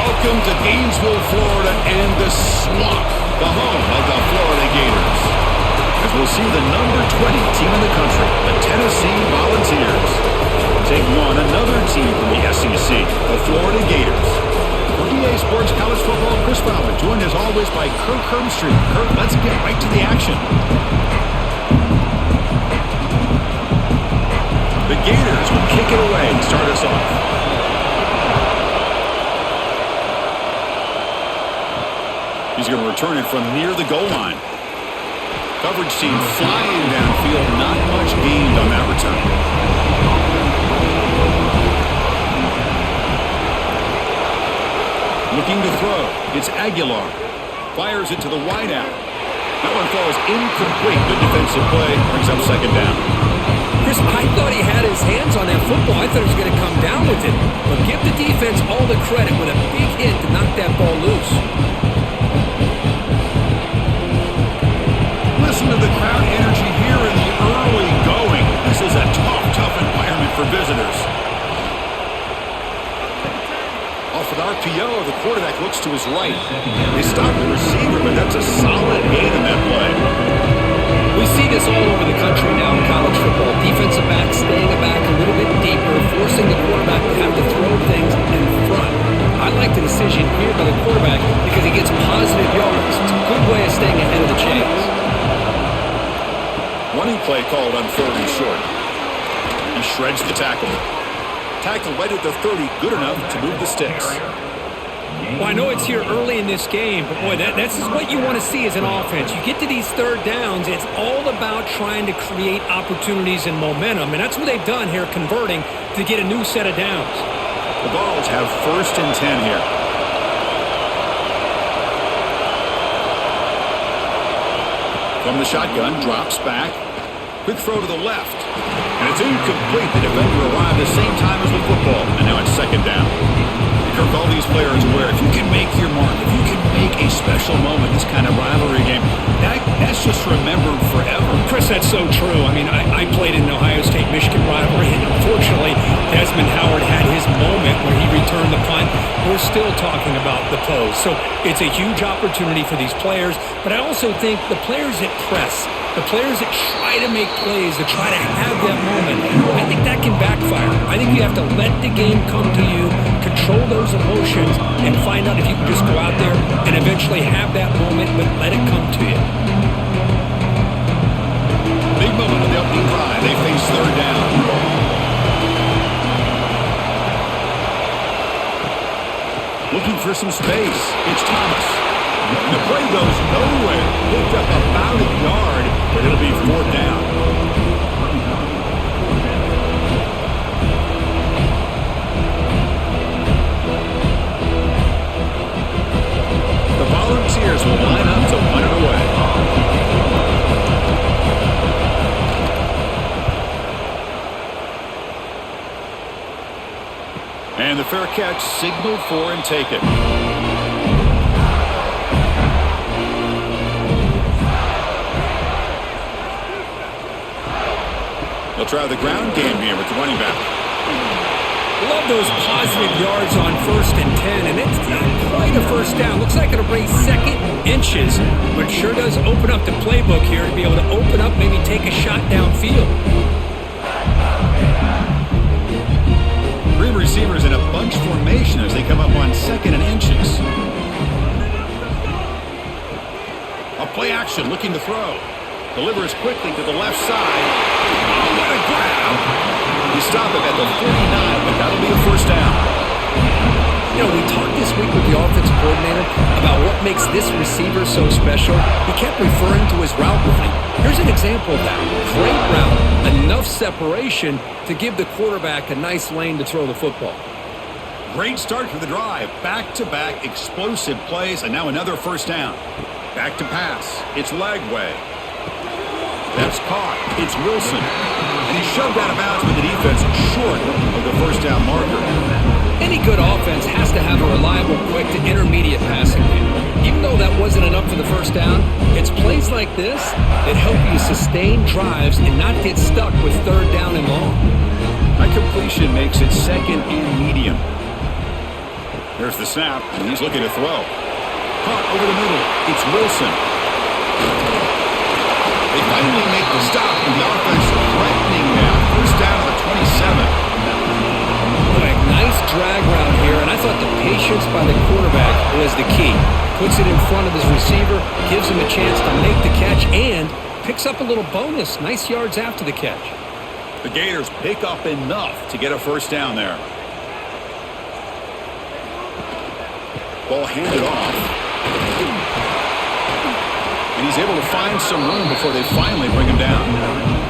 Welcome to Gainesville, Florida, and the swamp, the home of the Florida Gators. As we'll see the number 20 team in the country, the Tennessee Volunteers, taking on another team from the SEC, the Florida Gators. For EA Sports College Football, Chris Bauman, joined as always by Kirk Hermstreet. Kirk, let's get right to the action. The Gators will kick it away and start us off. He's going to return it from near the goal line. Coverage team flying downfield, not much gained on that return. Looking to throw. It's Aguilar. Fires it to the wideout. That one falls incomplete. Good defensive play. Brings up second down. Chris, I thought he had his hands on that football. I thought he was going to come down with it. But give the defense all the credit with a big hit to knock that ball loose. Listen to the crowd energy here in the early going. This is a tough environment for visitors. Off an RPO, the quarterback looks to his right. They stop the receiver, but that's a solid gain in that play. We see this all over the country now in college football. Defensive backs staying back a little bit deeper, forcing the quarterback to have to throw things in front. I like the decision here by the quarterback because he gets positive yards. It's a good way of staying ahead of the chains. Running play called on 3rd and short. He shreds the tackle. Tackle right at the 30, good enough to move the sticks. Well, I know it's here early in this game, but boy, that's what you want to see as an offense. You get to these third downs, it's all about trying to create opportunities and momentum, and that's what they've done here, converting to get a new set of downs. The Vols have 1st and 10 here. From the shotgun, drops back. Quick throw to the left. And it's incomplete. The defender arrived the same time as the football. And now it's second down. Kirk, all these players aware, if you can make your mark, if you can make a special moment, this kind of rivalry game, that's just remembered forever. Chris, that's so true. I mean, I played in an Ohio State-Michigan rivalry, and unfortunately, Desmond Howard had his moment where he returned the punt. We're still talking about the pose. So it's a huge opportunity for these players, but I also think the players that press, the players that try to make plays, that try to have that moment, I think that can backfire. I think you have to let the game come to you, control those emotions, and find out if you can just go out there and eventually have that moment, but let it come to you. Big moment of the opening drive. They face 3rd down. Looking for some space. It's Thomas. The play goes nowhere. Picked up about a yard, but it'll be 4th down. The Volunteers will line up to punt it away. And the fair catch signaled for and taken. They'll try the ground game here with the running back. Love those positive yards on 1st and 10, and it's not quite a first down. Looks like it'll bring 2nd inches, but sure does open up the playbook here to be able to open up, maybe take a shot downfield. 3 receivers in a bunch formation as they come up on 2nd and inches. A play action looking to throw. Delivers quickly to the left side. Oh, what a grab! You stop him at the 49, but that'll be a 1st down. You know, we talked this week with the offensive coordinator about what makes this receiver so special. He kept referring to his route running. Here's an example of that. Great route, enough separation to give the quarterback a nice lane to throw the football. Great start to the drive. Back-to-back explosive plays, and now another 1st down. Back to pass. It's Lagway. That's caught. It's Wilson. And he's shoved out of bounds with the defense short of the 1st down marker. Any good offense has to have a reliable, quick to intermediate passing game. Even though that wasn't enough for the 1st down, it's plays like this that help you sustain drives and not get stuck with 3rd down and long. That completion makes it 2nd and medium. There's the snap, and he's looking to throw. Caught over the middle. It's Wilson. They finally make the stop, and the offense threatening now. First down to the 27. Nice drag route here, and I thought the patience by the quarterback was the key. Puts it in front of his receiver, gives him a chance to make the catch, and picks up a little bonus. Nice yards after the catch. The Gators pick up enough to get a first down there. Ball handed off. And he's able to find some room before they finally bring him down.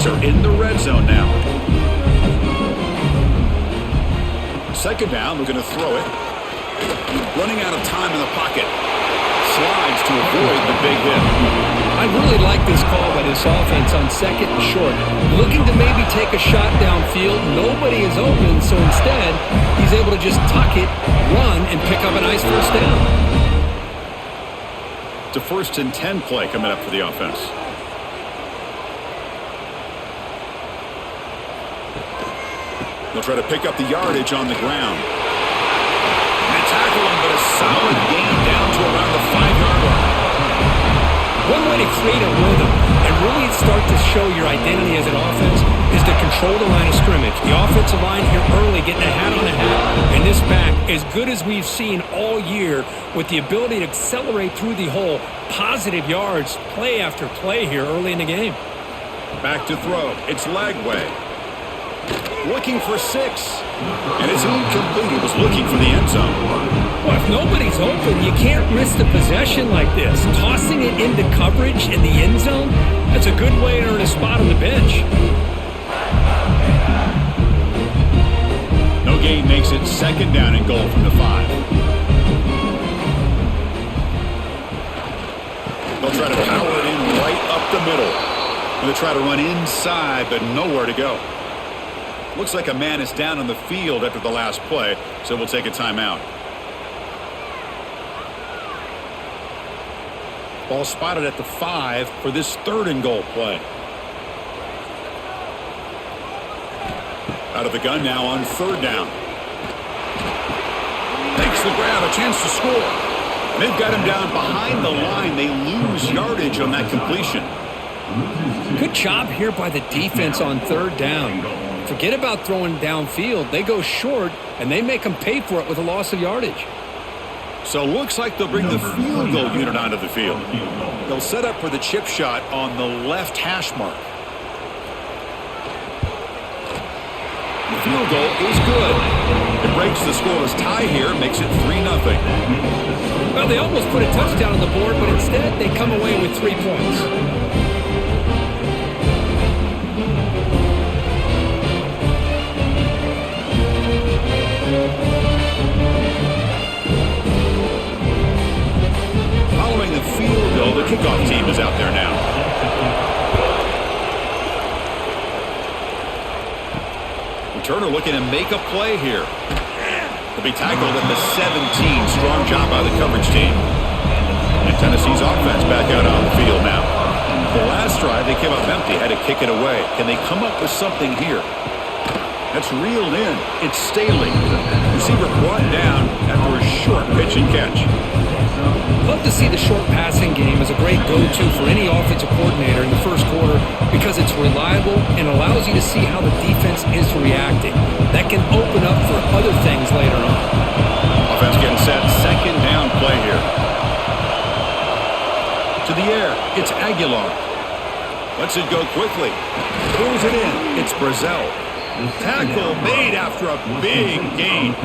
Are in the red zone now. Second down, we're going to throw it. Running out of time in the pocket. Slides to avoid the big hit. I really like this call by this offense on second and short. Looking to maybe take a shot downfield. Nobody is open, so instead, he's able to just tuck it, run, and pick up a nice first down. It's a 1st and 10 play coming up for the offense. They'll try to pick up the yardage on the ground. And they tackle him, but a solid gain down to around the 5-yard line. One way to create a rhythm and really start to show your identity as an offense is to control the line of scrimmage. The offensive line here early getting a hat on a hat, and this back as good as we've seen all year with the ability to accelerate through the hole. Positive yards, play after play here early in the game. Back to throw. It's Lagway. Looking for 6. And it's incomplete. He was looking for the end zone. Well, if nobody's open, you can't risk the possession like this. Tossing it into coverage in the end zone, that's a good way to earn a spot on the bench. No gain makes it 2nd down and goal from the 5. They'll try to power it in right up the middle. And they'll try to run inside, but nowhere to go. Looks like a man is down on the field after the last play, so we'll take a timeout. Ball spotted at the 5 for this 3rd and goal play. Out of the gun now on 3rd down. Makes the grab, a chance to score. And they've got him down behind the line. They lose yardage on that completion. Good job here by the defense on 3rd down. Forget about throwing downfield. They go short, and they make them pay for it with a loss of yardage. So looks like they'll bring the field goal unit onto the field. They'll set up for the chip shot on the left hash mark. The field goal is good. It breaks the scoreless tie here, makes it 3-0. Well, they almost put a touchdown on the board, but instead they come away with 3 points. Following the field goal, the kickoff team is out there now. Returner looking to make a play here. He'll be tackled at the 17. Strong job by the coverage team. And Tennessee's offense back out on the field now. The last drive, they came up empty, had to kick it away. Can they come up with something here? That's reeled in. It's Staley. Receiver brought down after a short pitch and catch. Love to see the short passing game as a great go-to for any offensive coordinator in the first quarter because it's reliable and allows you to see how the defense is reacting. That can open up for other things later on. Offense getting set. 2nd down play here. To the air. It's Aguilar. Lets it go quickly. Pulls it in. It's Brazel. Tackle made after a big gain.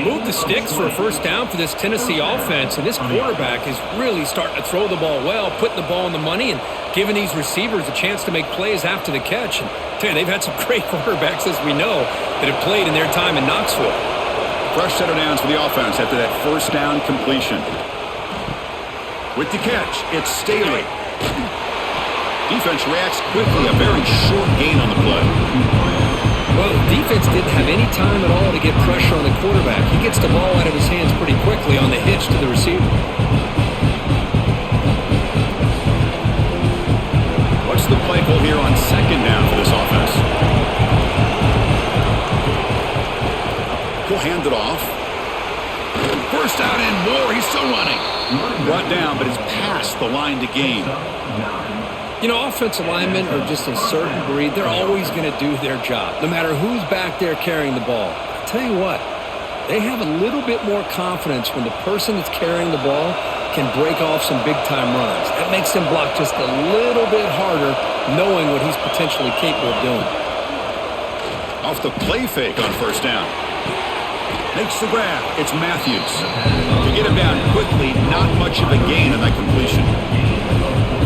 Move the sticks for a first down for this Tennessee offense, and this quarterback is really starting to throw the ball well, putting the ball on the money, and giving these receivers a chance to make plays after the catch. And tell you, they've had some great quarterbacks, as we know, that have played in their time in Knoxville. Fresh set of downs for the offense after that first down completion. With the catch, it's Staley. Defense reacts quickly, a very short gain on the play. Well, the defense didn't have any time at all to get pressure on the quarterback. He gets the ball out of his hands pretty quickly on the hitch to the receiver. What's the play call here on second down for this offense? He'll hand it off. First out and more. He's still running. Brought down, but it's past the line to gain. You know, offensive linemen are just a certain breed. They're always going to do their job, no matter who's back there carrying the ball. I'll tell you what, they have a little bit more confidence when the person that's carrying the ball can break off some big-time runs. That makes them block just a little bit harder, knowing what he's potentially capable of doing. Off the play fake on first down. Makes the grab. It's Matthews. To get him down quickly, not much of a gain on that completion.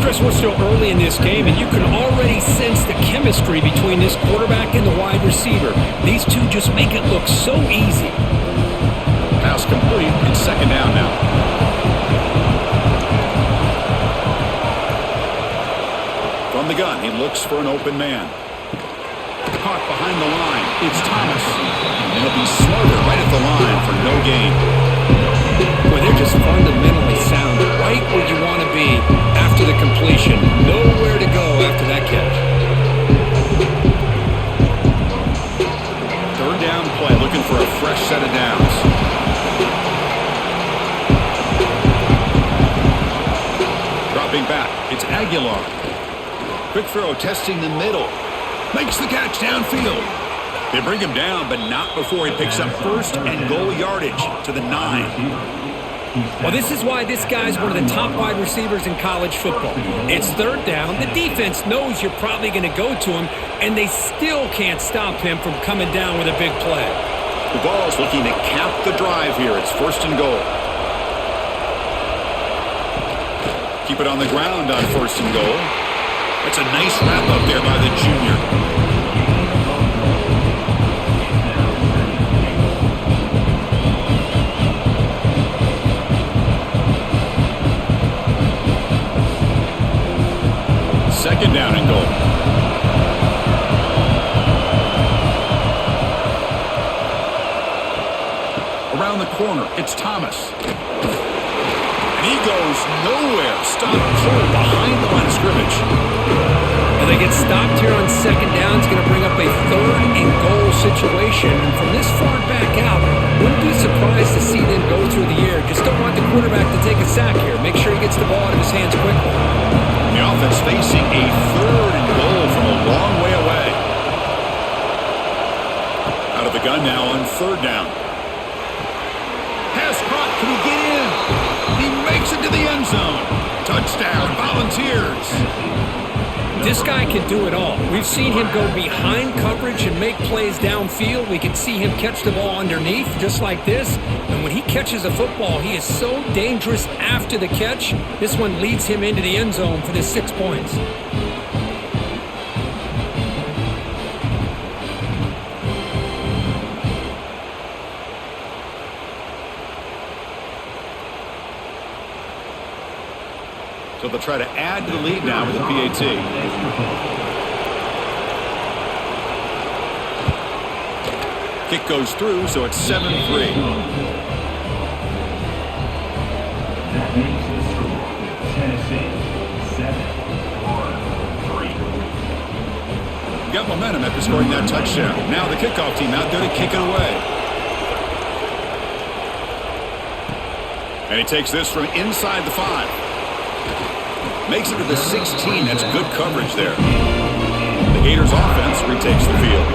Chris, we're still early in this game, and you can already sense the chemistry between this quarterback and the wide receiver. These two just make it look so easy. Pass complete. It's second down now. From the gun, he looks for an open man. Caught behind the line. It's Thomas. And he'll be smarter right at the line for no gain. Boy, they're just fundamentally sound, right where you want to be after the completion. Nowhere to go after that catch. Third down play, looking for a fresh set of downs. Dropping back, it's Aguilar. Quick throw, testing the middle. Makes the catch downfield. They bring him down, but not before he picks up first and goal yardage to the 9. Well, this is why this guy's one of the top wide receivers in college football. It's third down. The defense knows you're probably going to go to him, and they still can't stop him from coming down with a big play. The ball's looking to cap the drive here. It's first and goal. Keep it on the ground on first and goal. That's a nice wrap up there by the junior. Second down and goal. Around the corner, it's Thomas. And he goes nowhere. Stopped cold behind the line of scrimmage. And they get stopped here on second down. It's going to bring up a third and goal situation. And from this far back out, wouldn't be surprised to see them go through the air. Just don't want the quarterback to take a sack here. Make sure he gets the ball out of his hands quickly. The offense facing a third and goal from a long way away. Out of the gun now on third down. Pass caught. Can he get in? He makes it to the end zone. Touchdown, Volunteers. This guy can do it all. We've seen him go behind coverage and make plays downfield. We can see him catch the ball underneath just like this. And when he catches a football, he is so dangerous after the catch. This one leads him into the end zone for the 6 points. So they'll try to add to the lead now with a PAT. Kick goes through, so it's 7-3. That makes the score Tennessee 7-3. Got momentum after scoring that touchdown. Now the kickoff team out there to kick it away. And he takes this from inside the 5. Makes it to the 16. That's good coverage there. The Gators offense retakes the field.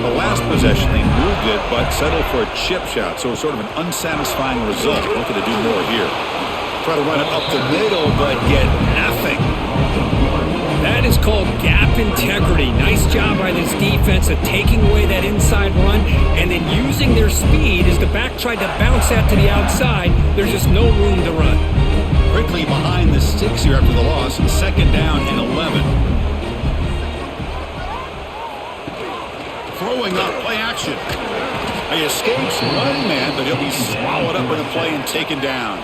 The last possession, they moved it, but settled for a chip shot, so sort of an unsatisfying result. Looking to do more here. Try to run it up the middle, but get nothing. That is called gap integrity. Nice job by this defense of taking away that inside run and then using their speed as the back tried to bounce that to the outside. There's just no room to run. Quickly behind the sticks here after the loss, and second down and 11. Throwing up, play action. He escapes one man, but he'll be swallowed up in the play and taken down.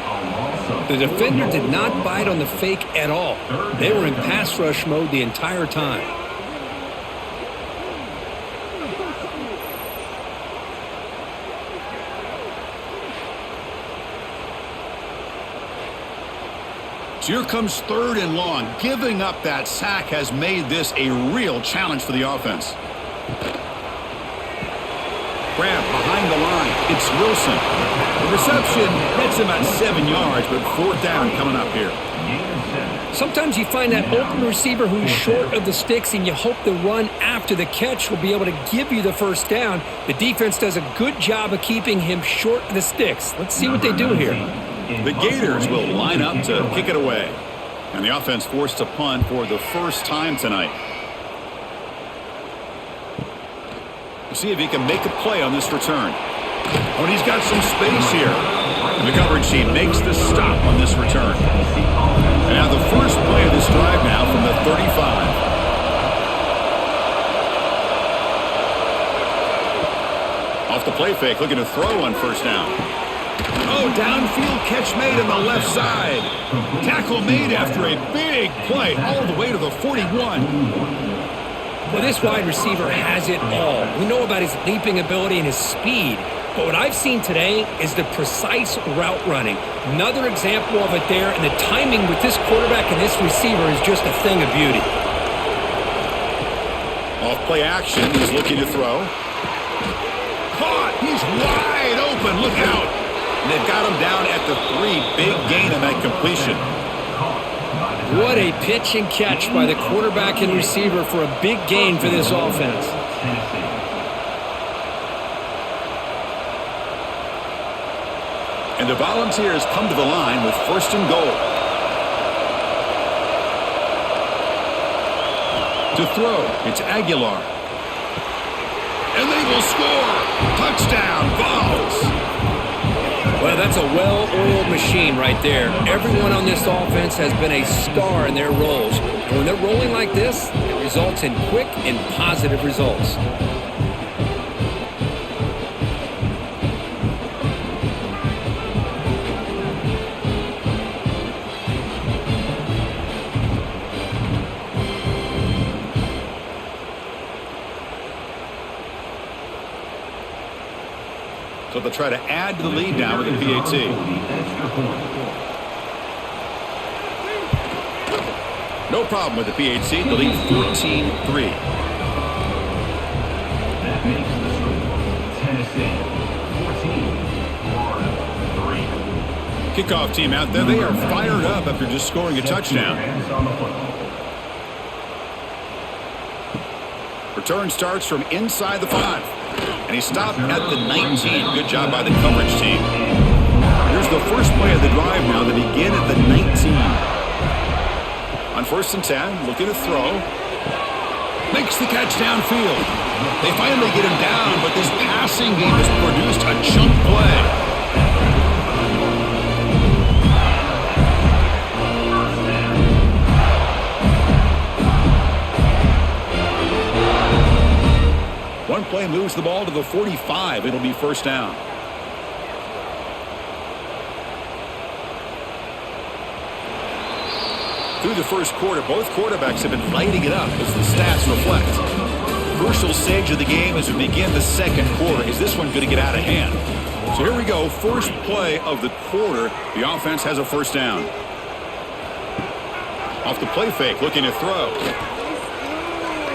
The defender did not bite on the fake at all. They were in pass rush mode the entire time. So here comes 3rd and long. Giving up that sack has made this a real challenge for the offense. Grab behind the line. It's Wilson. The reception gets him at 7 yards, but 4th down coming up here. Sometimes you find that open receiver who's short of the sticks, and you hope the run after the catch will be able to give you the 1st down. The defense does a good job of keeping him short of the sticks. Let's see what they do here. The Gators will line up to kick it away. And the offense forced to punt for the first time tonight. We'll see if he can make a play on this return. Oh, and he's got some space here. And the coverage team makes the stop on this return. And now the first play of this drive now from the 35. Off the play fake, looking to throw on 1st down. Oh, downfield catch made on the left side. Tackle made after a big play all the way to the 41. Well, this wide receiver has it all. We know about his leaping ability and his speed. But what I've seen today is the precise route running. Another example of it there, and the timing with this quarterback and this receiver is just a thing of beauty. Off play action, he's looking to throw. Caught! He's wide open, look out! And they've got him down at the 3. Big gain on that completion. What a pitch and catch by the quarterback and receiver for a big gain for this offense. And the Volunteers come to the line with 1st and goal. To throw, it's Aguilar. And they will score! Touchdown, Vols! Well, that's a well-oiled machine right there. Everyone on this offense has been a star in their roles. And when they're rolling like this, it results in quick and positive results. So they'll try to add to the lead now with a PAT. No problem with the PAT. The lead 14-3. That makes the score Tennessee 14, Florida 3. Kickoff team out there. They are fired up after just scoring a touchdown. Return starts from inside the 5. And he stopped at the 19. Good job by the coverage team. Here's the first play of the drive now. They begin at the 19. On 1st and 10, looking to throw. Makes the catch downfield. They finally get him down, but this passing game has produced a chunk play. One play moves the ball to the 45. It'll be 1st down. Through the first quarter, both quarterbacks have been lighting it up as the stats reflect. Crucial stage of the game as we begin the 2nd quarter. Is this one going to get out of hand? So here we go. First play of the quarter. The offense has a 1st down. Off the play fake, looking to throw.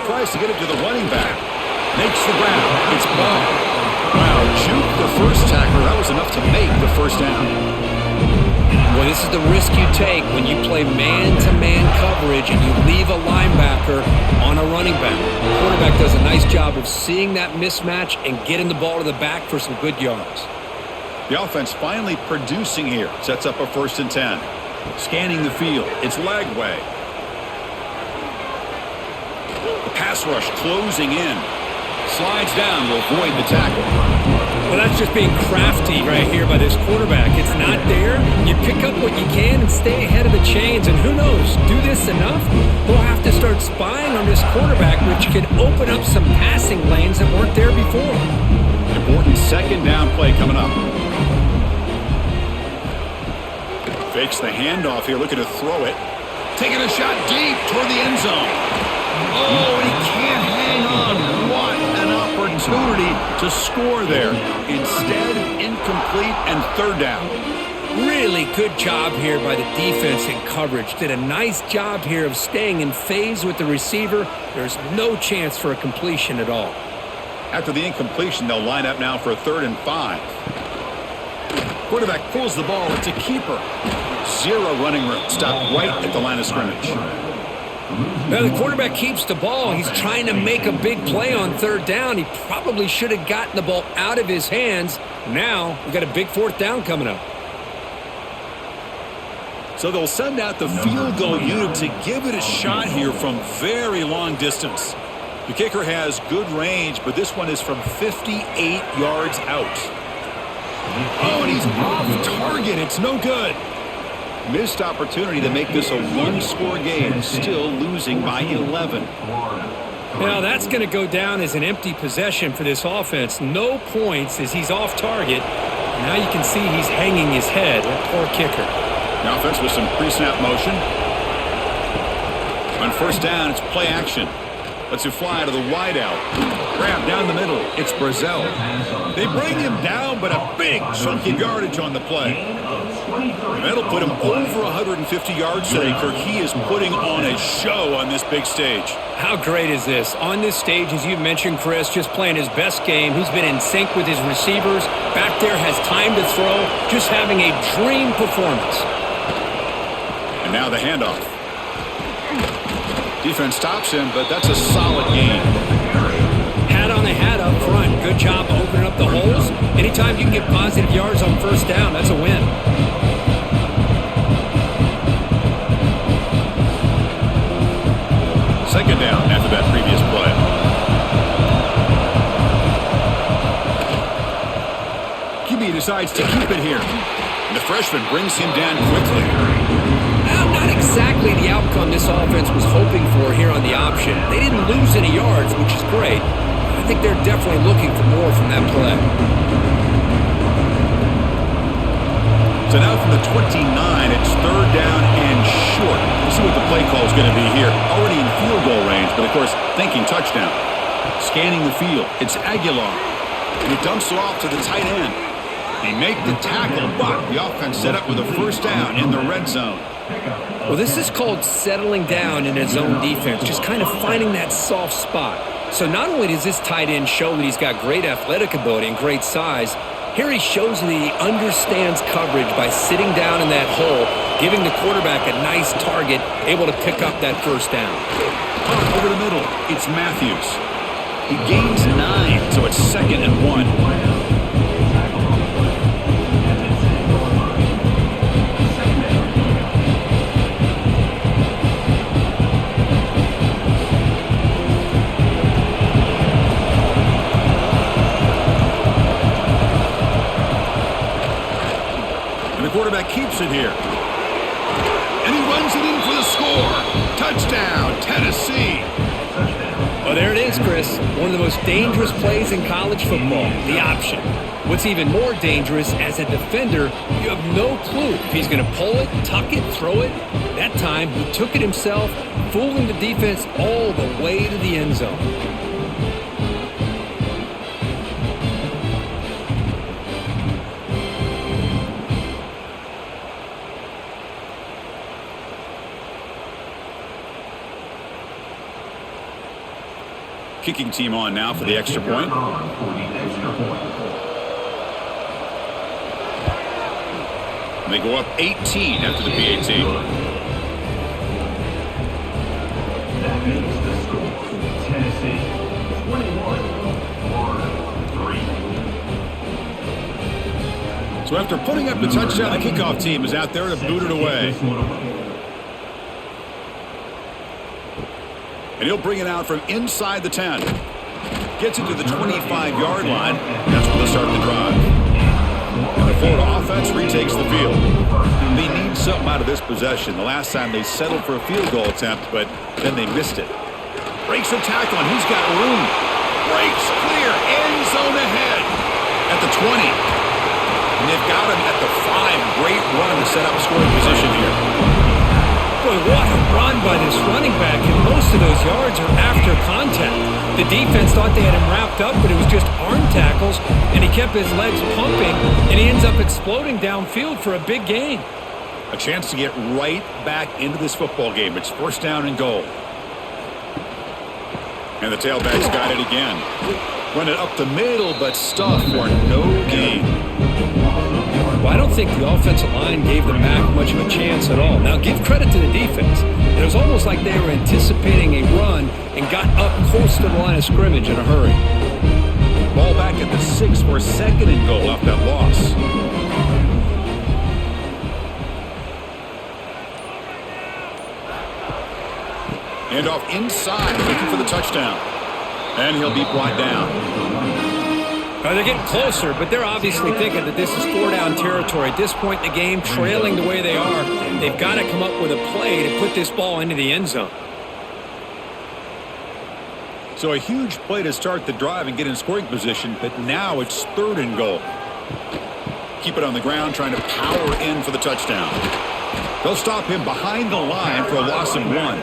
Tries to get it to the running back. Makes the grab. It's Ball. Wow, juke the first tackler. That was enough to make the 1st down. Well, this is the risk you take when you play man-to-man coverage and you leave a linebacker on a running back. The quarterback does a nice job of seeing that mismatch and getting the ball to the back for some good yards. The offense finally producing here. Sets up a 1st and 10. Scanning the field. It's Lagway. The pass rush closing in. Slides down to avoid the tackle. Well, that's just being crafty right here by this quarterback. It's not there. You pick up what you can and stay ahead of the chains. And who knows, do this enough, we'll have to start spying on this quarterback, which could open up some passing lanes that weren't there before. Important 2nd down play coming up. Fakes the handoff here, looking to throw it. Taking a shot deep toward the end zone. Oh, he can't hang on. What an opportunity to score there. Instead, incomplete and 3rd down. Really good job here by the defense in coverage. Did a nice job here of staying in phase with the receiver. There's no chance for a completion at all. After the incompletion, they'll line up now for a 3rd and 5. Quarterback pulls the ball. It's a keeper. 0 running room. Stopped right at the line of scrimmage. Now the quarterback keeps the ball. He's trying to make a big play on 3rd down. He probably should have gotten the ball out of his hands. Now we've got a big 4th down coming up. So they'll send out the field goal unit to give it a shot here from very long distance. The kicker has good range, but this one is from 58 yards out. Oh, and he's off target. It's no good. Missed opportunity to make this a one-score game, still losing by 11. Now that's going to go down as an empty possession for this offense. No points as he's off target. Now you can see he's hanging his head. That poor kicker. The offense with some pre-snap motion. On 1st down, it's play action. Lets it fly to the wideout. Grab down the middle. It's Brazil. They bring him down, but a big chunk of yardage on the play. That'll put him over 150 yards today, Kirk. He is putting on a show on this big stage. How great is this? On this stage, as you mentioned, Chris, just playing his best game. He's been in sync with his receivers. Back there, has time to throw. Just having a dream performance. And now the handoff. Defense stops him, but that's a solid game. Hat on a hat up front. Good job opening up the holes. Anytime you can get positive yards on 1st down, that's a win. Second down after that previous play. QB decides to keep it here. And the freshman brings him down quickly. Not exactly the outcome this offense was hoping for here on the option. They didn't lose any yards, which is great. I think they're definitely looking for more from that play. So now from the 29, it's 3rd down and short. We'll see what the play call is going to be here. Already in field goal range, but of course, thinking touchdown. Scanning the field, it's Aguilar. And he dumps it off to the tight end. They make the tackle, but the offense set up with a 1st down in the red zone. Well, this is called settling down in his own defense, just kind of finding that soft spot. So not only does this tight end show that he's got great athletic ability and great size, here he shows that he understands coverage by sitting down in that hole, giving the quarterback a nice target, able to pick up that 1st down. Over the middle, it's Matthews. He gains 9, so it's 2nd and 1. Quarterback keeps it here. And he runs it in for the score. Touchdown, Tennessee. Well, there it is, Chris. One of the most dangerous plays in college football, the option. What's even more dangerous, as a defender, you have no clue if he's going to pull it, tuck it, throw it. That time, he took it himself, fooling the defense all the way to the end zone. Kicking team on now for the extra point. They go up 18 after the PAT. That makes the score. Tennessee 21, Florida 3. So after putting up the touchdown, the kickoff team is out there to boot it away. And he'll bring it out from inside the 10. Gets it to the 25-yard line. That's where they'll start the drive. And the Florida offense retakes the field. They need something out of this possession. The last time they settled for a field goal attempt, but then they missed it. Breaks a tackle, and he's got room. Breaks clear. End zone ahead at the 20. And they've got him at the 5. Great run to set up scoring position here. Boy, what a run by this running back, and most of those yards are after contact. The defense thought they had him wrapped up, but it was just arm tackles, and he kept his legs pumping, and he ends up exploding downfield for a big gain. A chance to get right back into this football game. It's first down and goal. And the tailback's got it again. Run it up the middle, but stuffed for no gain. Well, I don't think the offensive line gave them back much of a chance at all. Now, give credit to the defense. It was almost like they were anticipating a run and got up close to the line of scrimmage in a hurry. Ball back at the 6 for second and goal off that loss. And off inside, looking for the touchdown. And he'll be brought down. They're getting closer, but they're obviously thinking that this is 4-down territory. At this point in the game, trailing the way they are, they've got to come up with a play to put this ball into the end zone. So a huge play to start the drive and get in scoring position, but now it's 3rd and goal. Keep it on the ground, trying to power in for the touchdown. They'll stop him behind the line for a loss of 1.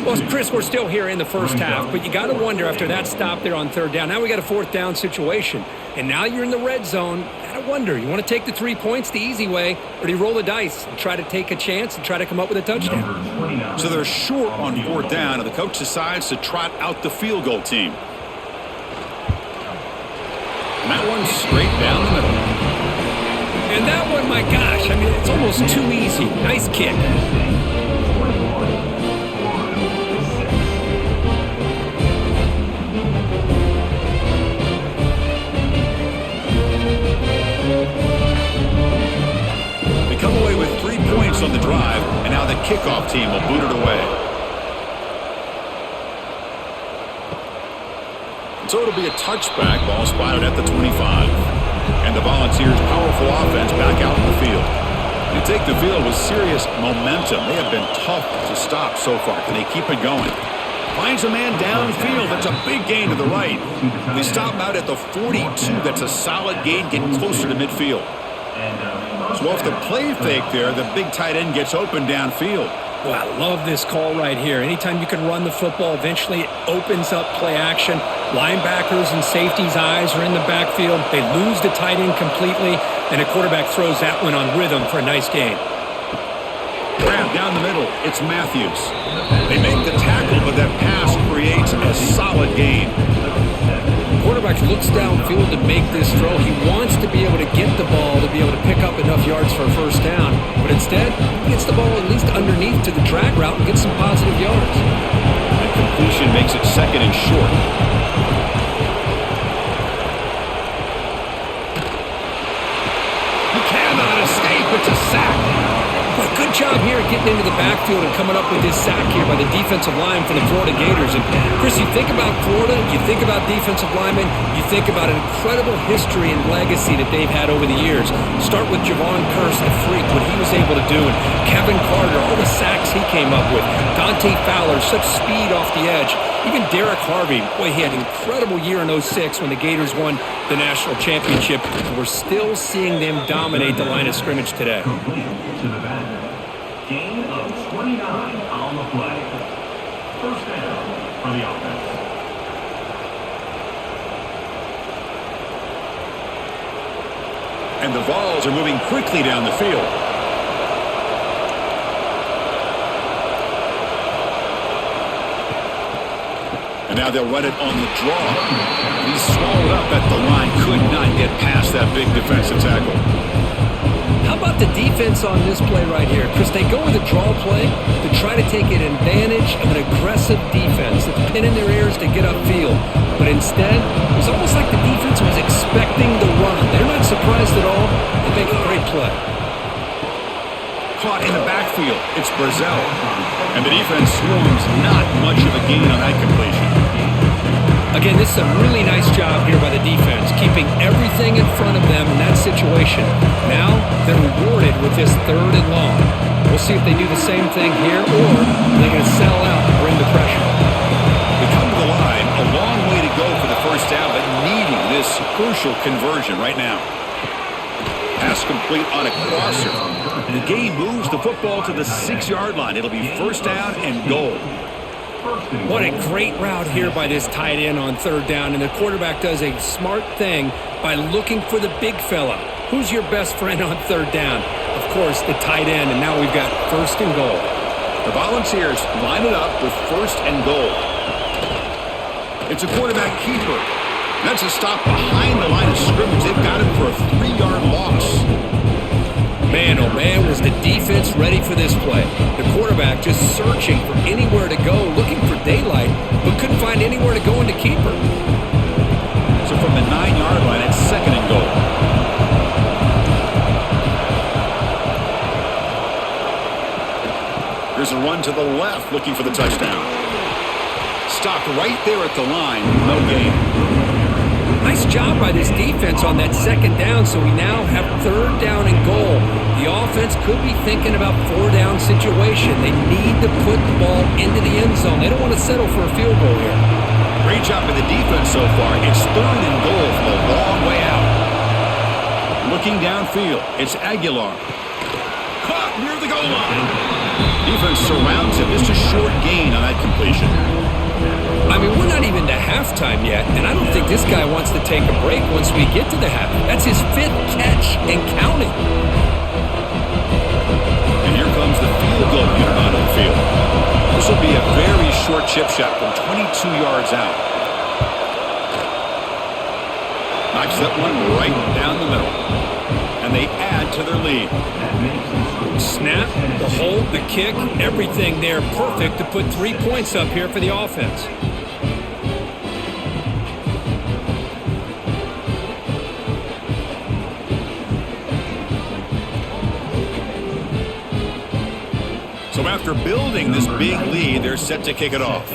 Well, Chris, we're still here in the first half, but you got to wonder after that stop there on 3rd down. Now we got a 4th down situation, and now you're in the red zone. Got to wonder, you want to take the 3 points the easy way, or do you roll the dice and try to take a chance and try to come up with a touchdown? So they're short on 4th down, and the coach decides to trot out the field goal team. And that one's straight down the middle. And that one, my gosh, I mean, it's almost too easy. Nice kick. Come away with 3 points on the drive, and now the kickoff team will boot it away. So it'll be a touchback, ball spotted at the 25. And the Volunteers' powerful offense back out in the field. They take the field with serious momentum. They have been tough to stop so far. Can they keep it going? Finds a man downfield. That's a big gain to the right. They stop him out at the 42. That's a solid gain, getting closer to midfield. So off the play fake there, the big tight end gets open downfield. Well, I love this call right here. Anytime you can run the football, eventually it opens up play action. Linebackers and safeties' eyes are in the backfield. They lose the tight end completely, and a quarterback throws that one on rhythm for a nice gain. Grab down the middle. It's Matthews. They make the tackle, but that pass creates a solid gain. Quarterback looks downfield to make this throw. He wants to be able to get the ball to be able to pick up enough yards for a first down, but instead, he gets the ball at least underneath to the drag route and gets some positive yards. The completion makes it 2nd and short. He cannot escape. It's a sack. Well, good job here getting into the backfield and coming up with this sack here by the defensive line for the Florida Gators. And Chris, you think about Florida, you think about defensive linemen, you think about an incredible history and legacy that they've had over the years. Start with Javon Kearse, the freak, what he was able to do, and Kevin Carter, all the sacks he came up with. Dante Fowler, such speed off the edge. Even Derek Harvey, boy, he had an incredible year in 06 when the Gators won the national championship. And we're still seeing them dominate the line of scrimmage today. To the back. Gain of 29 on the play. First down for the offense. And the Vols are moving quickly down the field. And now they'll run it on the draw. He's swallowed up at the line. Could not get past that big defensive tackle. How about the defense on this play right here? Chris, they go with a draw play to try to take an advantage of an aggressive defense that's pinning their ears to get upfield. But instead, it was almost like the defense was expecting the run. They're not surprised at all. They make a great play. Caught in the backfield. It's Brazil. And the defense swarms. Not much of a gain on that completion. Again, this is a really nice job here by the defense, keeping everything in front of them in that situation. Now, they're rewarded with this 3rd and long. We'll see if they do the same thing here, or they're going to settle out and bring the pressure. They come to the line, a long way to go for the first down, but needing this crucial conversion right now. Pass complete on a crosser. The game moves the football to the 6-yard line. It'll be first down and goal. What a great route here by this tight end on third down, and the quarterback does a smart thing by looking for the big fella. Who's your best friend on third down? Of course, the tight end, and now we've got first and goal. The Volunteers line it up with first and goal. It's a quarterback keeper. That's a stop behind the line of scrimmage. They've got him for a 3-yard loss. Man, oh man, was the defense ready for this play. The quarterback just searching for anywhere to go, looking for daylight, but couldn't find anywhere to go into keeper. So from the 9-yard line, it's second and goal. Here's a run to the left, looking for the touchdown. Stopped right there at the line, no gain. Nice job by this defense on that second down, so we now have third down and goal. The offense could be thinking about 4-down situation. They need to put the ball into the end zone. They don't want to settle for a field goal here. Great job by the defense so far. It's third and goal from a long way out. Looking downfield, it's Aguilar. Caught near the goal line. Defense surrounds him. Just a short gain on that completion. I mean, we're not even to halftime yet, and I don't think this guy wants to take a break once we get to the half. That's his 5th catch and counting. And here comes the field goal unit onto the field. This will be a very short chip shot from 22 yards out. Knocks that one right down the middle. And they add to their lead. Snap, the hold, the kick, everything there perfect to put 3 points up here for the offense. So after building this big lead, they're set to kick it off.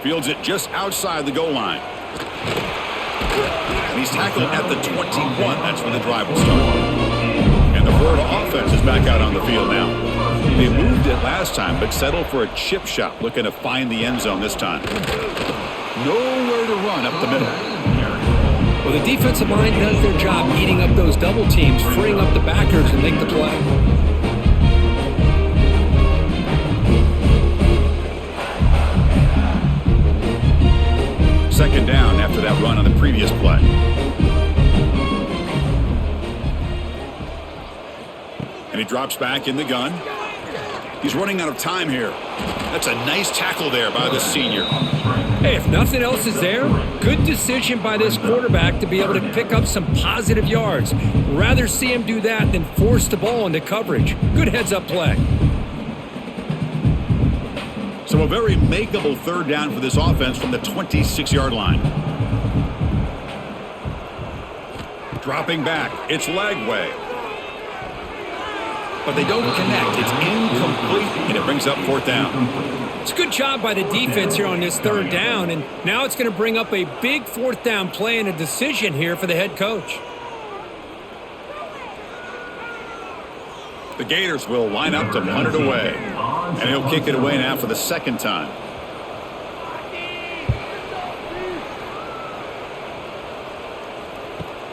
Fields it just outside the goal line. And he's tackled at the 21. That's when the drive will start. And the Florida offense is back out on the field now. They moved it last time, but settled for a chip shot, looking to find the end zone this time. Nowhere to run up the middle. Well, the defensive line does their job eating up those double teams, freeing up the backers to make the play. Second down after that run on the previous play. And he drops back in the gun. He's running out of time here. That's a nice tackle there by the senior. Hey, if nothing else is there, good decision by this quarterback to be able to pick up some positive yards. Rather see him do that than force the ball into coverage. Good heads-up play. So a very makeable third down for this offense from the 26-yard line. Dropping back, it's Lagway. But they don't connect. It's incomplete, and it brings up fourth down. It's a good job by the defense here on this third down, and now it's going to bring up a big fourth down play and a decision here for the head coach. The Gators will line up to punt it away. And he'll kick it away now for the second time.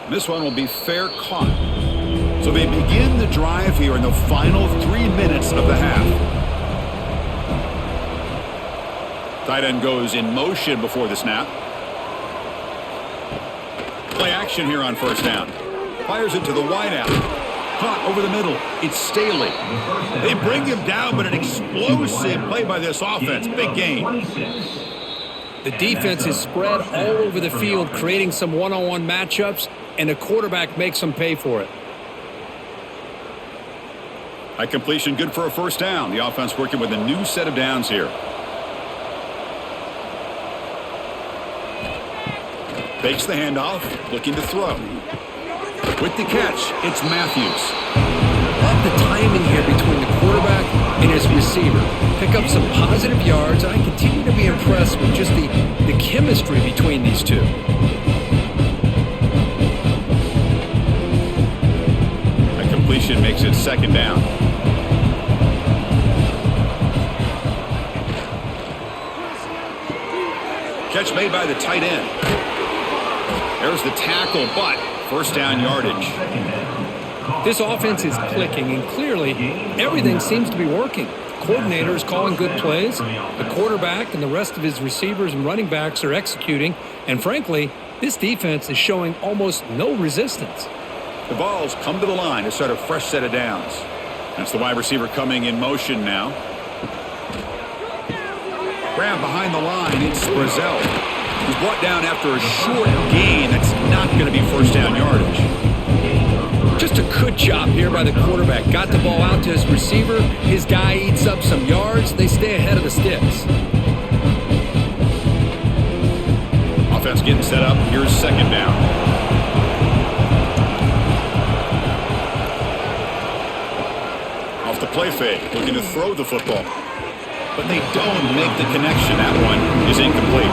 This one will be fair caught. So they begin the drive here in the final 3 minutes of the half. Tight end goes in motion before the snap. Play action here on first down. Fires it to the wideout. Caught over the middle. It's Staley. They bring him down, but an explosive play by this offense. Big gain. The defense is spread all over the field, creating some one-on-one matchups, and the quarterback makes them pay for it. High completion, good for a first down. The offense working with a new set of downs here. Fakes the handoff, looking to throw. With the catch, it's Matthews. Love the timing here between the quarterback and his receiver. Pick up some positive yards, and I continue to be impressed with just the chemistry between these two. A completion makes it second down. Catch made by the tight end. There's the tackle, but first down yardage. This offense is clicking, and clearly everything seems to be working. The coordinator is calling good plays. The quarterback and the rest of his receivers and running backs are executing. And frankly, this defense is showing almost no resistance. The ball's come to the line to start a fresh set of downs. That's the wide receiver coming in motion now. Grab behind the line. It's Brazil. He's brought down after a short gain. That's not going to be first down yardage. Just a good job here by the quarterback. Got the ball out to his receiver. His guy eats up some yards. They stay ahead of the sticks. Offense getting set up. Here's second down. Off the play fake, looking to throw the football. But they don't make the connection. That one is incomplete.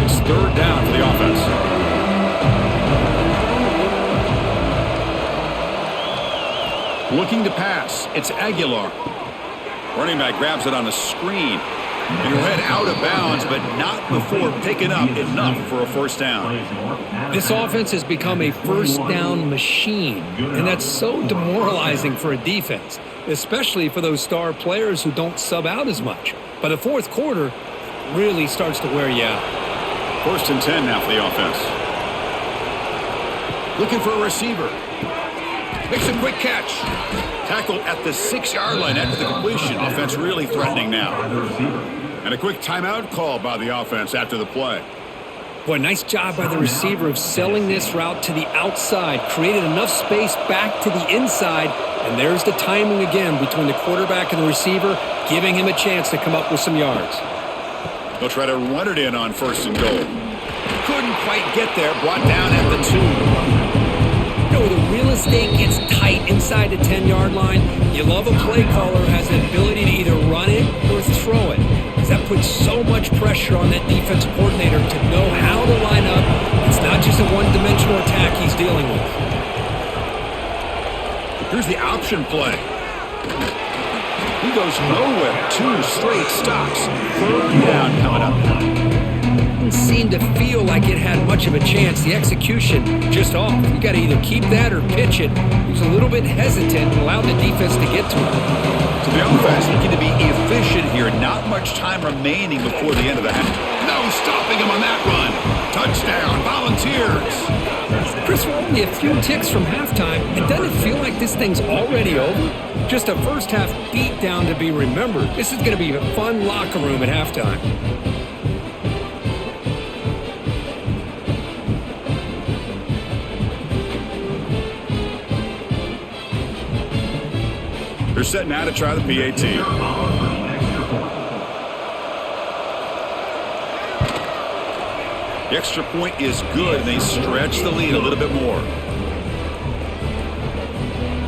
It's third down for the offense. Looking to pass. It's Aguilar. Running back grabs it on a screen. And he'll head out of bounds, but not before picking up enough for a first down. This offense has become a first down machine, and that's so demoralizing for a defense, especially for those star players who don't sub out as much. But the fourth quarter really starts to wear you out. First and 10 now for the offense. Looking for a receiver. Makes a quick catch. Tackle at the 6-yard line after the completion. Offense really threatening now. And a quick timeout call by the offense after the play. Boy, nice job by the receiver of selling this route to the outside. Created enough space back to the inside. And there's the timing again between the quarterback and the receiver, giving him a chance to come up with some yards. They'll try to run it in on first and goal. Couldn't quite get there. Brought down at the 2. The real estate gets tight inside the 10-yard line. You love a play caller who has the ability to either run it or throw it, because that puts so much pressure on that defensive coordinator to know how to line up. It's not just a one-dimensional attack he's dealing with. Here's the option play. He goes nowhere. 2 straight stops. Third down coming up. Didn't seem to feel like it had much of a chance. The execution just off. You got to either keep that or pitch it. He was a little bit hesitant and allowed the defense to get to him. So the offense looking to be efficient here. Not much time remaining before the end of the half. No stopping him on that run. Touchdown, Volunteers. Chris, we're only a few ticks from halftime. It doesn't feel like this thing's already over. Just a first half beatdown to be remembered. This is going to be a fun locker room at halftime. They're set now to try the PAT. The extra point is good, and they stretch the lead a little bit more.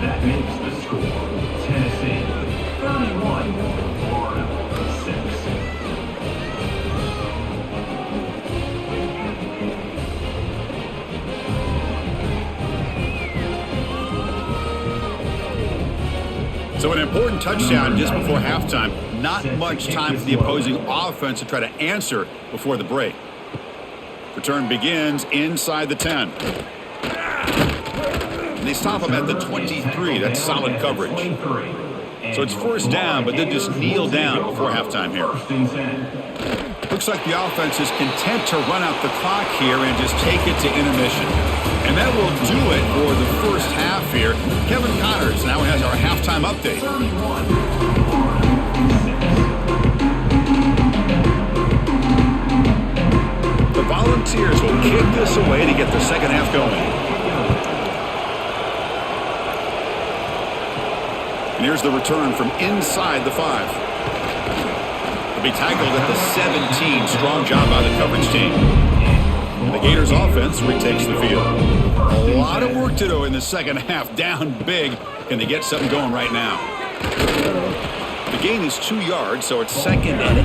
That makes the score Tennessee 31, Florida 6. So an important touchdown just before halftime. Not much time for the opposing offense to try to answer before the break. Return begins inside the 10. And they stop him at the 23. That's solid coverage. So it's first down, but they just kneel down before halftime here. Looks like the offense is content to run out the clock here and just take it to intermission. And that will do it for the first half here. Kevin Connors now has our halftime update. The Volunteers will kick this away to get the second half going. And here's the return from inside the 5. He'll be tackled at the 17. Strong job by the coverage team. And the Gators offense retakes the field. A lot of work to do in the second half. Down big. Can they get something going right now? The gain is 2 yards, so it's 2nd and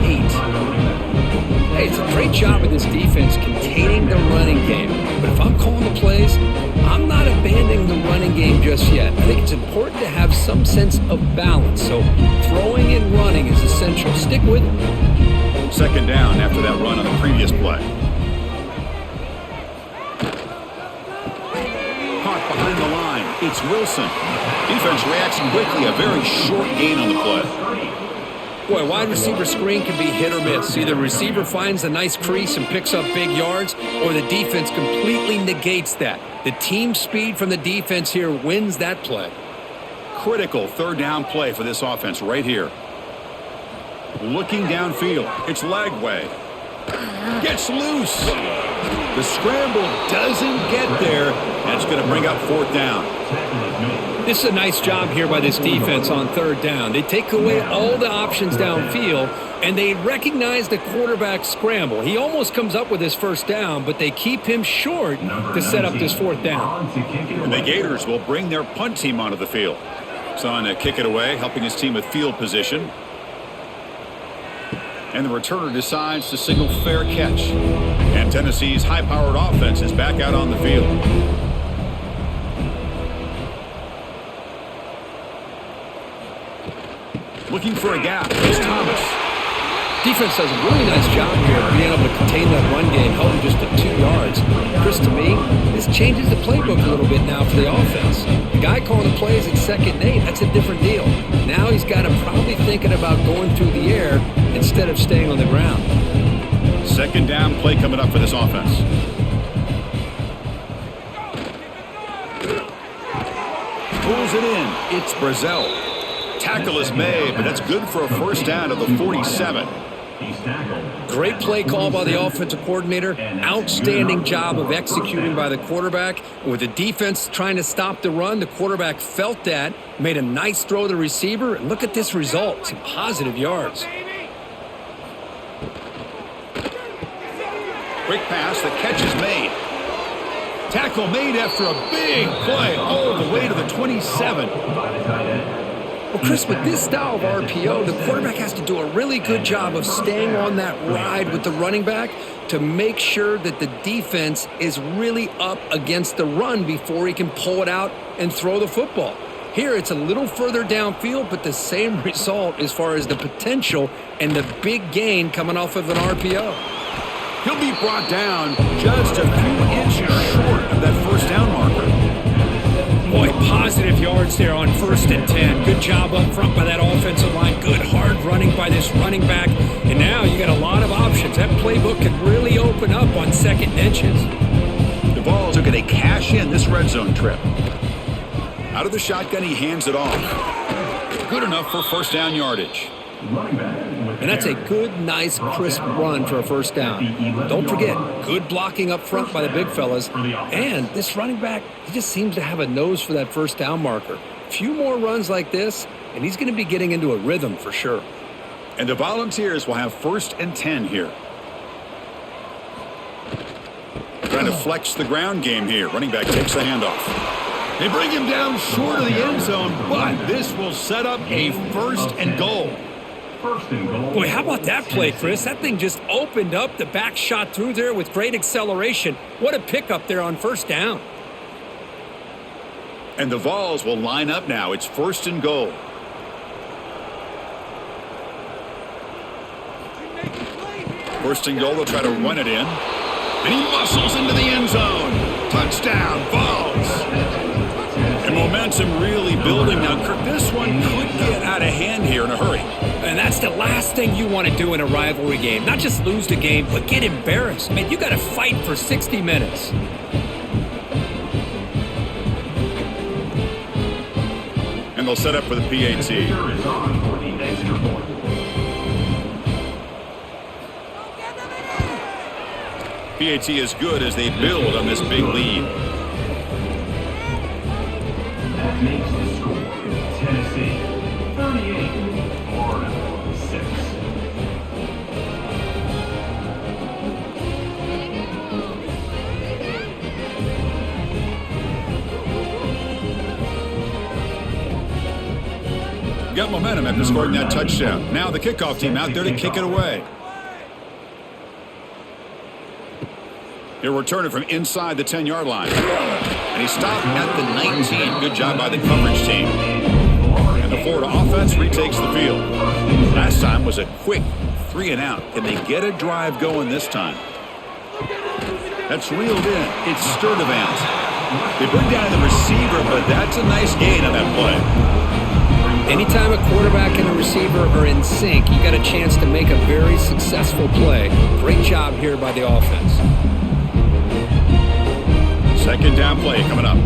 8. Hey, it's a great job of this defense containing the running game. But if I'm calling the plays, I'm not abandoning the running game just yet. I think it's important to have some sense of balance. So throwing and running is essential. Stick with it. Second down after that run on the previous play. Caught behind the line. It's Wilson. Defense reacts quickly. A very short gain on the play. Boy, wide receiver screen can be hit or miss. Either receiver finds a nice crease and picks up big yards, or the defense completely negates that. The team speed from the defense here wins that play. Critical third down play for this offense right here. Looking downfield. It's Lagway. Gets loose. The scramble doesn't get there. That's going to bring up fourth down. This is a nice job here by this defense on third down. They take away all the options downfield, and they recognize the quarterback scramble. He almost comes up with his first down, but they keep him short to set up this fourth down. And the Gators will bring their punt team onto the field. Son to kick it away, helping his team with field position. And the returner decides to signal fair catch. And Tennessee's high-powered offense is back out on the field. Looking for a gap. It's Thomas. Defense does a really nice job here of being able to contain that run game, held him just to 2 yards. Chris, to me, this changes the playbook a little bit now for the offense. The guy calling the plays at 2nd and 8, that's a different deal. Now he's got him probably thinking about going through the air instead of staying on the ground. Second down play coming up for this offense. Pulls it in. It's Brazel. Tackle is made, but that's good for a first down at the 47. Great play call by the offensive coordinator. Outstanding job of executing by the quarterback. With the defense trying to stop the run, the quarterback felt that, made a nice throw to the receiver, and look at this result. Some positive yards. Quick pass, the catch is made. Tackle made after a big play all the way to the 27. Well, Chris, with this style of RPO, the quarterback has to do a really good job of staying on that ride with the running back to make sure that the defense is really up against the run before he can pull it out and throw the football. Here, it's a little further downfield, but the same result as far as the potential and the big gain coming off of an RPO. He'll be brought down just a few inches short of that first down marker. Boy, positive yards there on 1st and 10. Good job up front by that offensive line. Good hard running by this running back. And now you got a lot of options. That playbook can really open up on 2nd and inches. The Vols are going to cash in this red zone trip. Out of the shotgun, he hands it off. Good enough for first down yardage. And that's a good, nice, crisp run for a first down. Don't forget, good blocking up front by the big fellas. And this running back, he just seems to have a nose for that first down marker. A few more runs like this, and he's going to be getting into a rhythm for sure. And the Volunteers will have 1st and 10 here. Trying to flex the ground game here. Running back takes the handoff. They bring him down short of the end zone, but this will set up a 1st and goal. Boy, how about that play, Chris? That thing just opened up. The back shot through there with great acceleration. What a pickup there on first down. And the Vols will line up now. It's 1st and goal. First and goal, they'll try to run it in. And he muscles into the end zone. Touchdown, Vols. And momentum really building now. Kirk, this one could get out of hand here in a hurry. And that's the last thing you want to do in a rivalry game. Not just lose the game, but get embarrassed. Man, you got to fight for 60 minutes. And they'll set up for the PAT. PAT is good as they build on this big lead. That makes the score Tennessee 38, Florida 6. Got momentum after scoring that touchdown. Now the kickoff team out there to kick it away. He'll return it from inside the 10-yard line. And he stopped at the 19. Good job by the coverage team. And the Florida offense retakes the field. Last time was a quick 3-and-out. Can they get a drive going this time? That's reeled in. It's Sturdivant. They bring down the receiver, but that's a nice gain on that play. Anytime a quarterback and a receiver are in sync, you got a chance to make a very successful play. Great job here by the offense. Second down play coming up.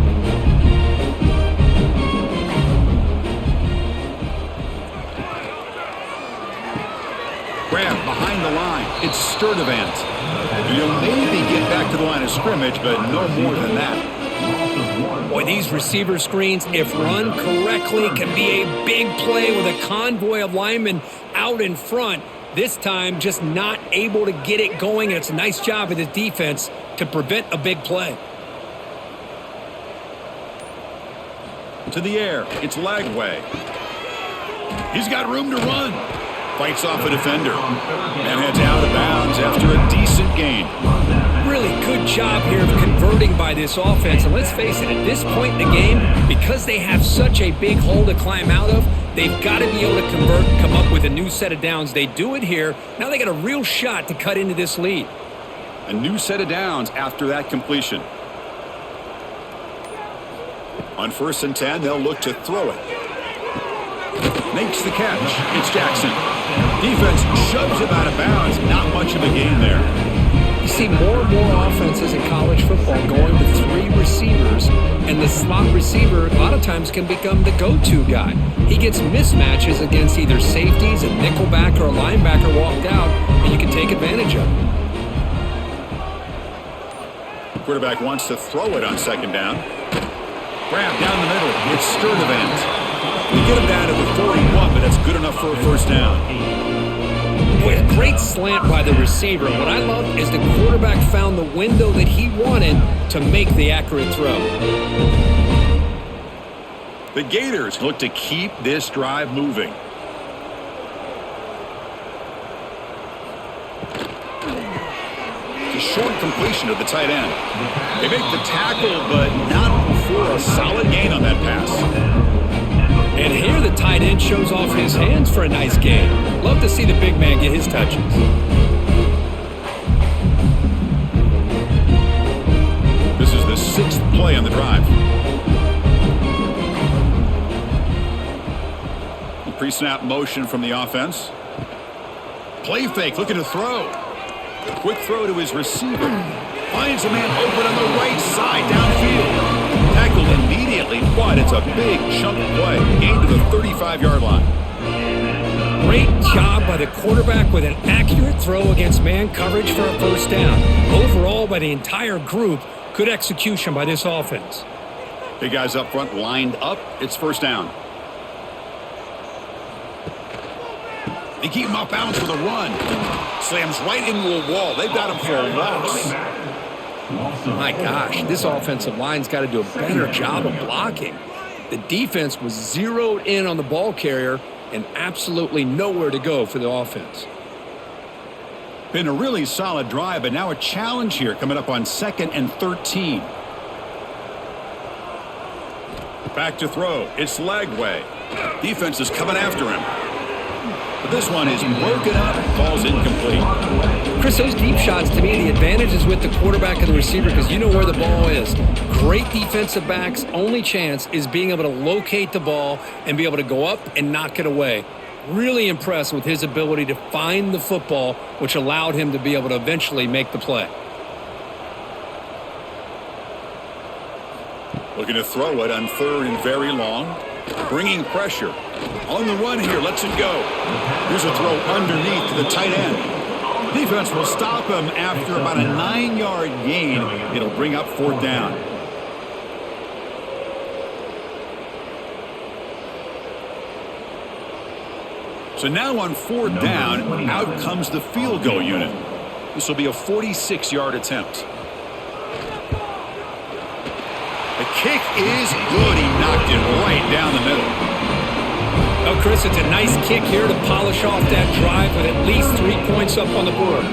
Grab behind the line. It's Sturdivant. He'll maybe get back to the line of scrimmage, but no more than that. Boy, these receiver screens, if run correctly, can be a big play with a convoy of linemen out in front. This time, just not able to get it going. And it's a nice job of the defense to prevent a big play. To the air. It's Lagway. He's got room to run. Fights off a defender. And heads out of bounds after a decent gain. Really good job here of converting by this offense. And let's face it, at this point in the game, because they have such a big hole to climb out of, they've got to be able to convert and come up with a new set of downs. They do it here. Now they got a real shot to cut into this lead. A new set of downs after that completion. On 1st and 10, they'll look to throw it. Makes the catch. It's Jackson. Defense shoves him out of bounds. Not much of a gain there. You see more and more offenses in college football going to 3 receivers, and the slot receiver a lot of times can become the go-to guy. He gets mismatches against either safeties, a nickelback, or a linebacker walked out, and you can take advantage of it. Quarterback wants to throw it on 2nd down. Grab down the middle. It's Sturdivant. We get him down to the 41, but that's good enough for a 1st down. Boy, a great slant by the receiver. What I love is the quarterback found the window that he wanted to make the accurate throw. The Gators look to keep this drive moving. A short completion of the tight end. They make the tackle, but not before a solid gain on that pass. And here the tight end shows off his hands for a nice gain. Love to see the big man get his touches. This is the 6th play on the drive. A pre-snap motion from the offense. Play fake, looking to throw. Quick throw to his receiver. Finds a man open on the right side downfield. Tackled immediately, but it's a big chunk play. Gain to the 35-yard line. Great job by the quarterback with an accurate throw against man coverage for a 1st down. Overall, by the entire group, good execution by this offense. Big guys up front lined up. It's 1st down. They keep him off balance with a run. Slams right into a wall. They've got him for a loss. My gosh, this offensive line's got to do a better job of blocking. The defense was zeroed in on the ball carrier and absolutely nowhere to go for the offense. Been a really solid drive, but now a challenge here coming up on 2nd and 13. Back to throw. It's Lagway. Defense is coming after him. But this one is broken up, falls incomplete. Chris, those deep shots, to me, the advantage is with the quarterback and the receiver because you know where the ball is. Great defensive backs' only chance is being able to locate the ball and be able to go up and knock it away. Really impressed with his ability to find the football, which allowed him to be able to eventually make the play. Looking to throw it on 3rd and very long. Bringing pressure. On the run here, lets it go. Here's a throw underneath to the tight end. Defense will stop him after about a 9-yard gain. It'll bring up 4th down. So now on 4th down, out comes the field goal unit. This will be a 46-yard attempt. The kick is good. He knocked it right down the middle. Oh, Chris, it's a nice kick here to polish off that drive with at least 3 points up on the board.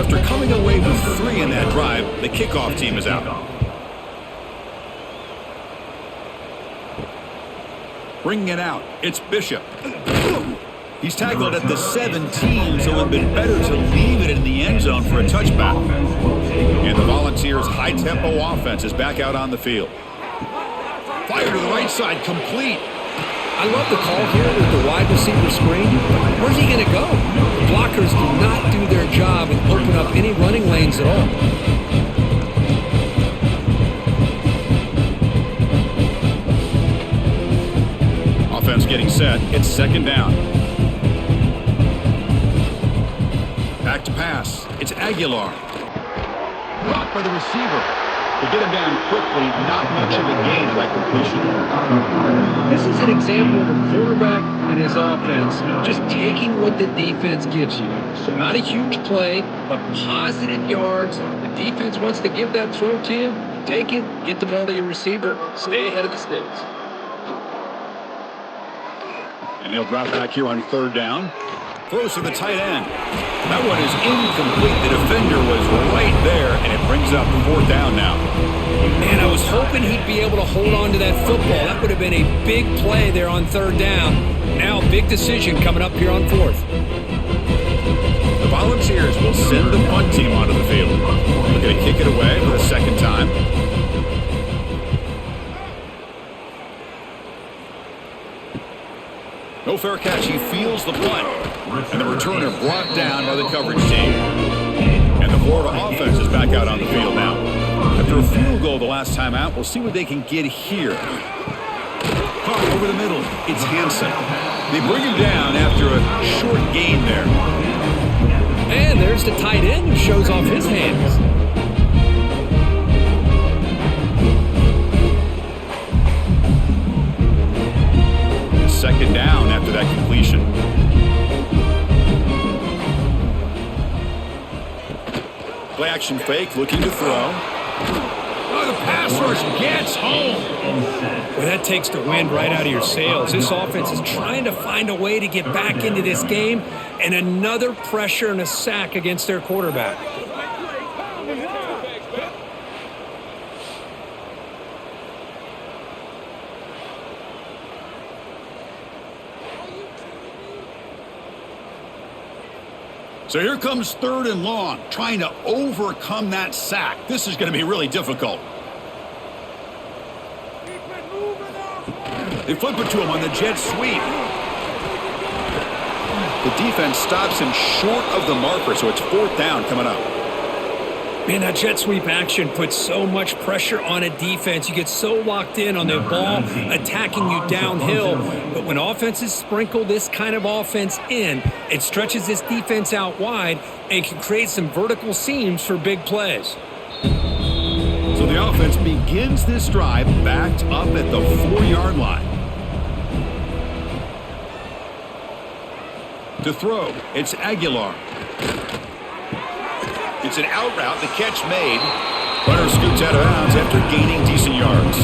After coming away with 3 in that drive, the kickoff team is out. Bringing it out, it's Bishop. He's tackled at the 17, so it would have been better to leave it in the end zone for a touchback. And the Volunteers' high-tempo offense is back out on the field. Fire to the right side, complete. I love the call here with the wide receiver screen. Where's he going to go? The blockers do not do their job and open up any running lanes at all. Offense getting set. It's second down. Back to pass. It's Aguilar. Blocked by the receiver. To get him down quickly, not much of a gain of that completion. This is an example of a quarterback and his offense just taking what the defense gives you. So not a huge play, but positive yards. The defense wants to give that throw to you. Take it, get the ball to your receiver, stay ahead of the sticks. And he'll drop back here on third down. Throws to the tight end. That one is incomplete. The defender was right there, and it brings up fourth down now. Man, I was hoping he'd be able to hold on to that football. That would have been a big play there on third down. Now, big decision coming up here on fourth. The Volunteers will send the punt team onto the field. They're going to kick it away for the second time. No fair catch. He feels the punt. And the returner brought down by the coverage team. And the Florida offense is back out on the field now. After a field goal the last time out, we'll see what they can get here. Caught over the middle. It's Hansen. They bring him down after a short gain there. And there's the tight end who shows off his hands. Second down after that completion. Play action fake, looking to throw. Oh, the pass rush gets home. Well, that takes the wind right out of your sails. This offense is trying to find a way to get back into this game, and another pressure and a sack against their quarterback. So here comes third and long, trying to overcome that sack. This is going to be really difficult. They flip it to him on the jet sweep. The defense stops him short of the marker, so it's fourth down coming up. Man, that jet sweep action puts so much pressure on a defense. You get so locked in on the ball attacking you downhill. But when offenses sprinkle this kind of offense in, it stretches this defense out wide and can create some vertical seams for big plays. So the offense begins this drive backed up at the 4-yard line. To throw, it's Aguilar. It's an out route, the catch made. Runner scoots out of bounds after gaining decent yards.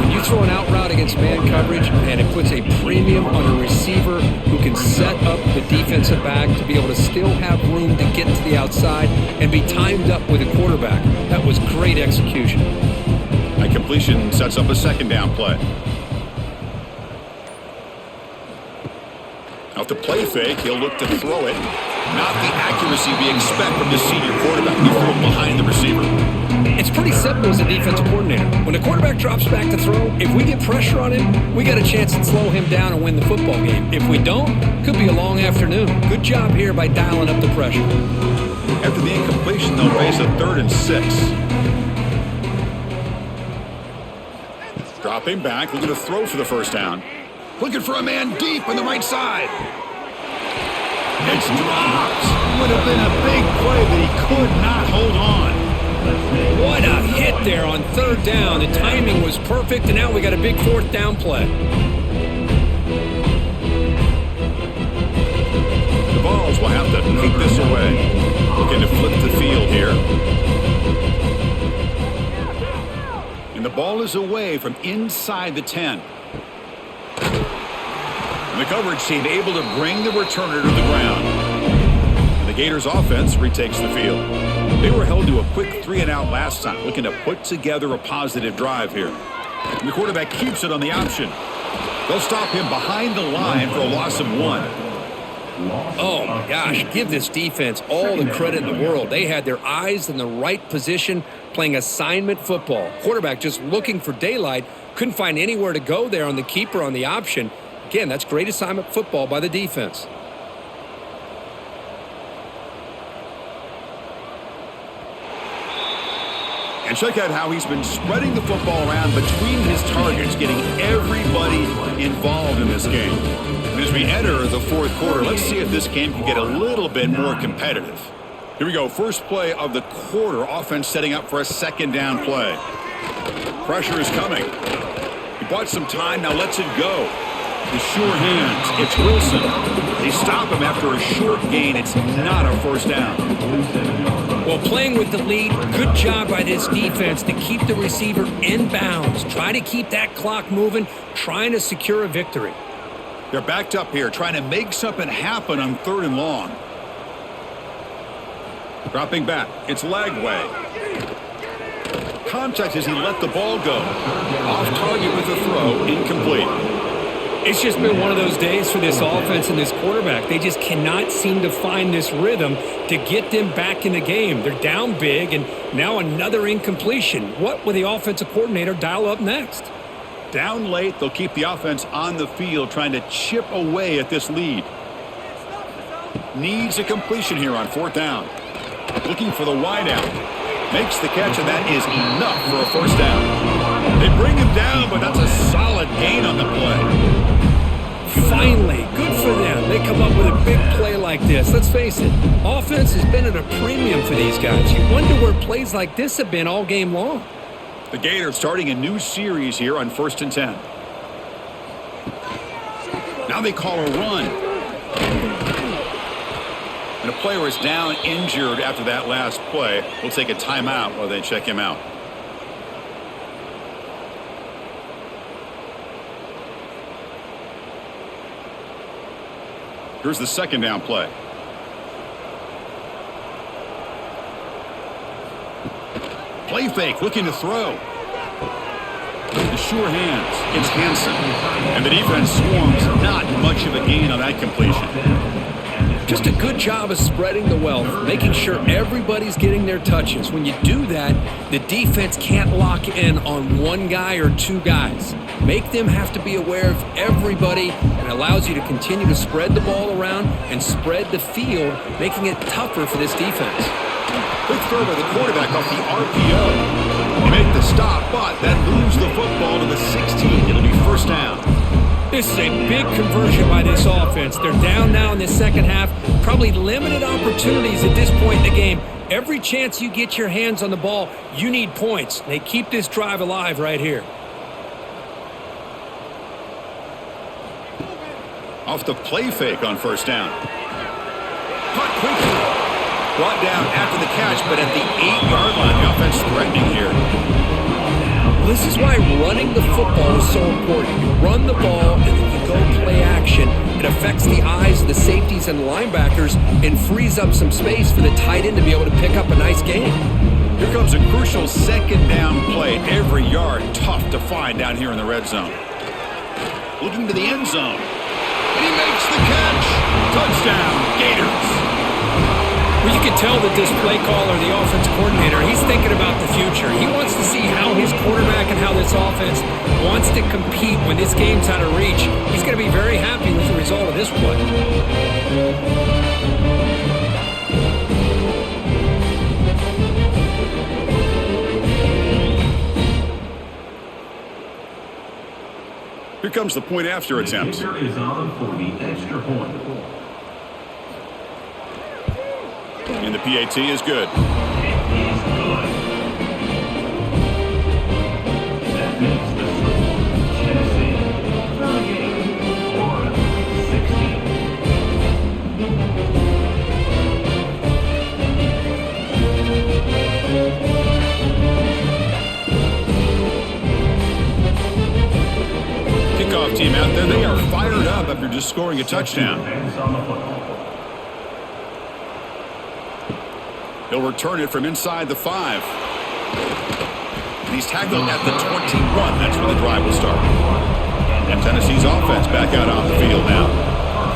When you throw an out route against man coverage, and it puts a premium on a receiver who can set up the defensive back to be able to still have room to get to the outside and be timed up with a quarterback. That was great execution. That completion sets up a second down play. Off the play fake, he'll look to throw it. Not the accuracy we expect from the senior quarterback. He threw it behind the receiver. It's pretty simple as a defensive coordinator. When the quarterback drops back to throw, if we get pressure on him, we got a chance to slow him down and win the football game. If we don't, could be a long afternoon. Good job here by dialing up the pressure. After the incompletion, they'll face a 3rd and 6. Dropping back, looking to throw for the first down. Looking for a man deep on the right side. It's dropped. Would have been a big play, but he could not hold on. What a hit there on third down. The timing was perfect, and now we got a big fourth down play. The Vols will have to take this away. Looking to flip the field here. And the ball is away from inside the 10. And the coverage team able to bring the returner to the ground. And the Gators offense retakes the field. They were held to a quick 3-and-out last time, looking to put together a positive drive here. And the quarterback keeps it on the option. They'll stop him behind the line for a loss of 1. Oh, my gosh, give this defense all the credit in the world. They had their eyes in the right position, playing assignment football. Quarterback just looking for daylight, couldn't find anywhere to go there on the keeper on the option. Again, that's great assignment football by the defense. And check out how he's been spreading the football around between his targets, getting everybody involved in this game. And as we enter the fourth quarter, let's see if this game can get a little bit more competitive. Here we go. First play of the quarter. Offense setting up for a second down play. Pressure is coming. He bought some time. Now lets it go. The sure hands. It's Wilson. They stop him after a short gain. It's not a first down. Well, playing with the lead, good job by this defense to keep the receiver in bounds. Try to keep that clock moving, trying to secure a victory. They're backed up here, trying to make something happen on 3rd and long. Dropping back. It's Lagway. Contact as he let the ball go. Off target with a throw, incomplete. It's just been one of those days for this offense and this quarterback. They just cannot seem to find this rhythm to get them back in the game. They're down big, and now another incompletion. What will the offensive coordinator dial up next? Down late, they'll keep the offense on the field, trying to chip away at this lead. Needs a completion here on 4th down. Looking for the wideout. Makes the catch, and that is enough for a first down. They bring him down, but that's a solid gain on the play. Finally, good for them. They come up with a big play like this. Let's face it, offense has been at a premium for these guys. You wonder where plays like this have been all game long. The Gators starting a new series here on 1st and 10. Now they call a run. And a player is down injured after that last play. We'll take a timeout while they check him out. Here's the second down play. Play fake, looking to throw. The sure hands. It's Hansen. And the defense swarms. Not much of a gain on that completion. Just a good job of spreading the wealth, making sure everybody's getting their touches. When you do that, the defense can't lock in on one guy or two guys. Make them have to be aware of everybody, and allows you to continue to spread the ball around and spread the field, making it tougher for this defense. Quick throw by the quarterback off the RPO. They make the stop, but that moves the football to the 16. It'll be first down. This is a big conversion by this offense. They're down now in the second half. Probably limited opportunities at this point in the game. Every chance you get your hands on the ball, you need points. They keep this drive alive right here. Off the play fake on first down. Caught quickly. Brought down after the catch, but at the 8-yard line, the offense threatening here. This is why running the football is so important. You run the ball and then you go play action. It affects the eyes of the safeties and linebackers and frees up some space for the tight end to be able to pick up a nice gain. Here comes a crucial second down play. Every yard tough to find down here in the red zone. Looking to the end zone. And he makes the catch. Touchdown, Gators. Well, you can tell that this play caller, the offensive coordinator, he's thinking about the future. He wants to see how his quarterback and how this offense wants to compete when this game's out of reach. He's going to be very happy with the result of this play. Here comes the point after attempt. The kicker is on for the extra point. And the PAT is good. It is good. That makes the score Tennessee 38, Florida 16. Kickoff team out there. They are fired up after just scoring a touchdown. Defense on the football. He'll return it from inside the 5. And he's tackled at the 21. That's where the drive will start. And Tennessee's offense back out on the field now.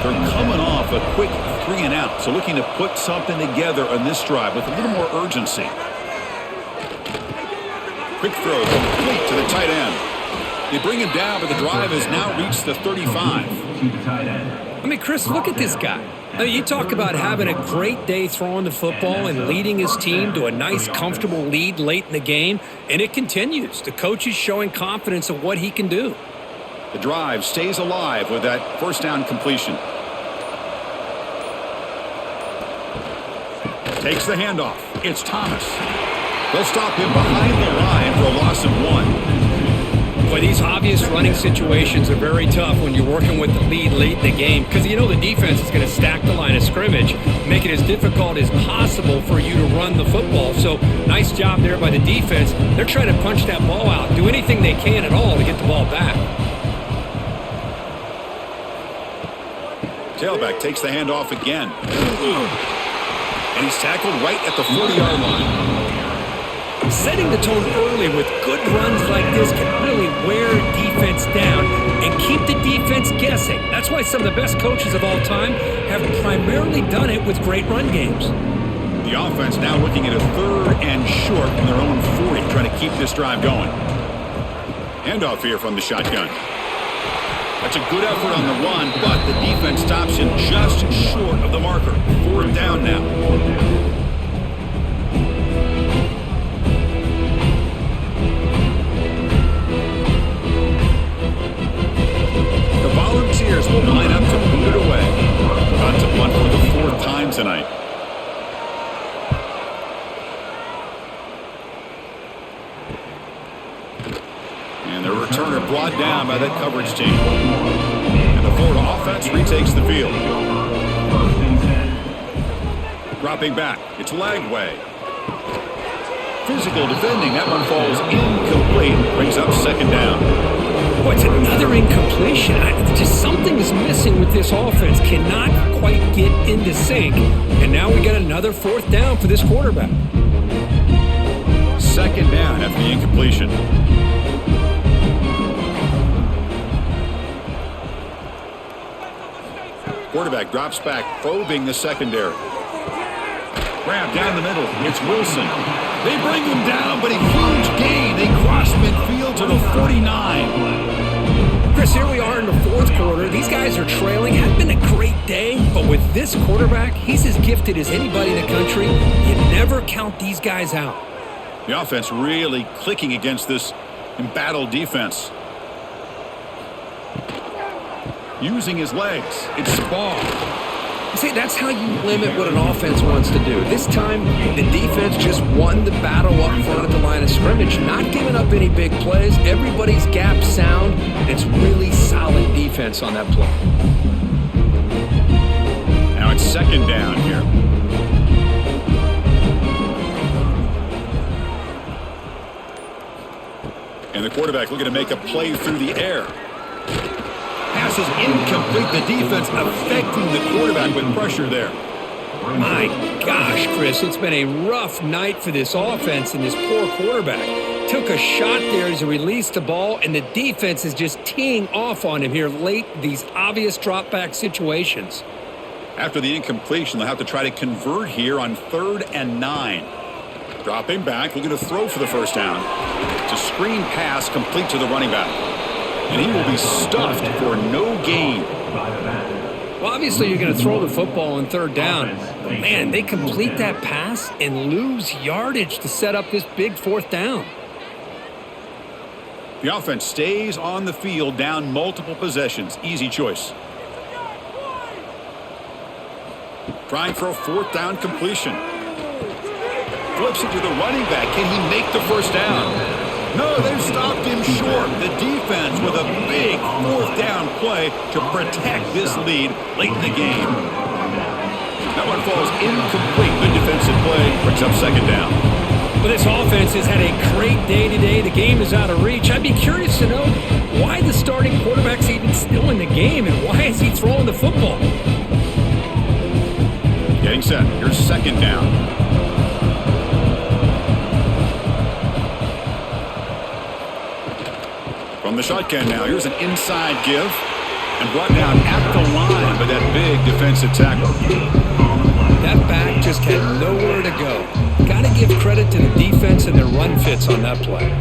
They're coming off a quick 3 and out, so looking to put something together on this drive with a little more urgency. Quick throw complete to the tight end. They bring him down, but the drive has now reached the 35. I mean, Chris, look at this guy. I mean, you talk about having a great day throwing the football and leading his team to a nice, comfortable lead late in the game, and it continues. The coach is showing confidence of what he can do. The drive stays alive with that first down completion. Takes the handoff. It's Thomas. They'll stop him behind the line for a loss of 1. Boy, these obvious running situations are very tough when you're working with the lead late in the game because you know the defense is going to stack the line of scrimmage, make it as difficult as possible for you to run the football. So nice job there by the defense. They're trying to punch that ball out, do anything they can at all to get the ball back. Tailback takes the handoff again. And he's tackled right at the 40-yard line. Setting the tone early with good runs like this can really wear defense down and keep the defense guessing. That's why some of the best coaches of all time have primarily done it with great run games. The offense now looking at a 3rd and short from their own 40, trying to keep this drive going. Handoff here from the shotgun. That's a good effort on the run, but the defense stops him just short of the marker. 4th down now. The Volunteers will line up to boot it away. About to punt for the 4th time tonight. And the returner brought down by that coverage team. And the Florida offense retakes the field. Dropping back. It's Lagway. Physical defending. That one falls incomplete. Brings up 2nd down. Boy, it's another incompletion. Just something is missing with this offense. Cannot quite get into sync. And now we got another 4th down for this quarterback. 2nd down after the incompletion. Quarterback drops back, probing the secondary. Grab down the middle. It's Wilson. They bring him down, but a huge gain. They cross midfield to the 49. Chris, here we are in the 4th quarter. These guys are trailing. Hadn't been a great day, but with this quarterback, he's as gifted as anybody in the country. You never count these guys out. The offense really clicking against this embattled defense. Using his legs. It's Spall. See, that's how you limit what an offense wants to do. This time, the defense just won the battle up front at the line of scrimmage, not giving up any big plays. Everybody's gap sound. It's really solid defense on that play. Now it's 2nd down here. And the quarterback looking to make a play through the air. Pass is incomplete. The defense affecting the quarterback with pressure there. My gosh, Chris, it's been a rough night for this offense and this poor quarterback. Took a shot there as he released the ball, and the defense is just teeing off on him here late, these obvious drop-back situations. After the incompletion, they'll have to try to convert here on 3rd and 9. Dropping back, looking to throw for the 1st down. It's a screen pass complete to the running back. And he will be stuffed for no gain. Well, obviously you're going to throw the football on 3rd down. But man, they complete that pass and lose yardage to set up this big 4th down. The offense stays on the field, down multiple possessions. Easy choice. Trying for a 4th down completion. Flips it to the running back. Can he make the 1st down? No, they've stopped him short. The defense with a big 4th down play to protect this lead late in the game. That one falls incomplete. Good defensive play. Brings up 2nd down. Well, this offense has had a great day today. The game is out of reach. I'd be curious to know why the starting quarterback's even still in the game and why is he throwing the football? Getting set. Here's 2nd down. From the shotgun now, here's an inside give. And brought down at the line by that big defensive tackle. That back just had nowhere to go. Got to give credit to the defense and their run fits on that play.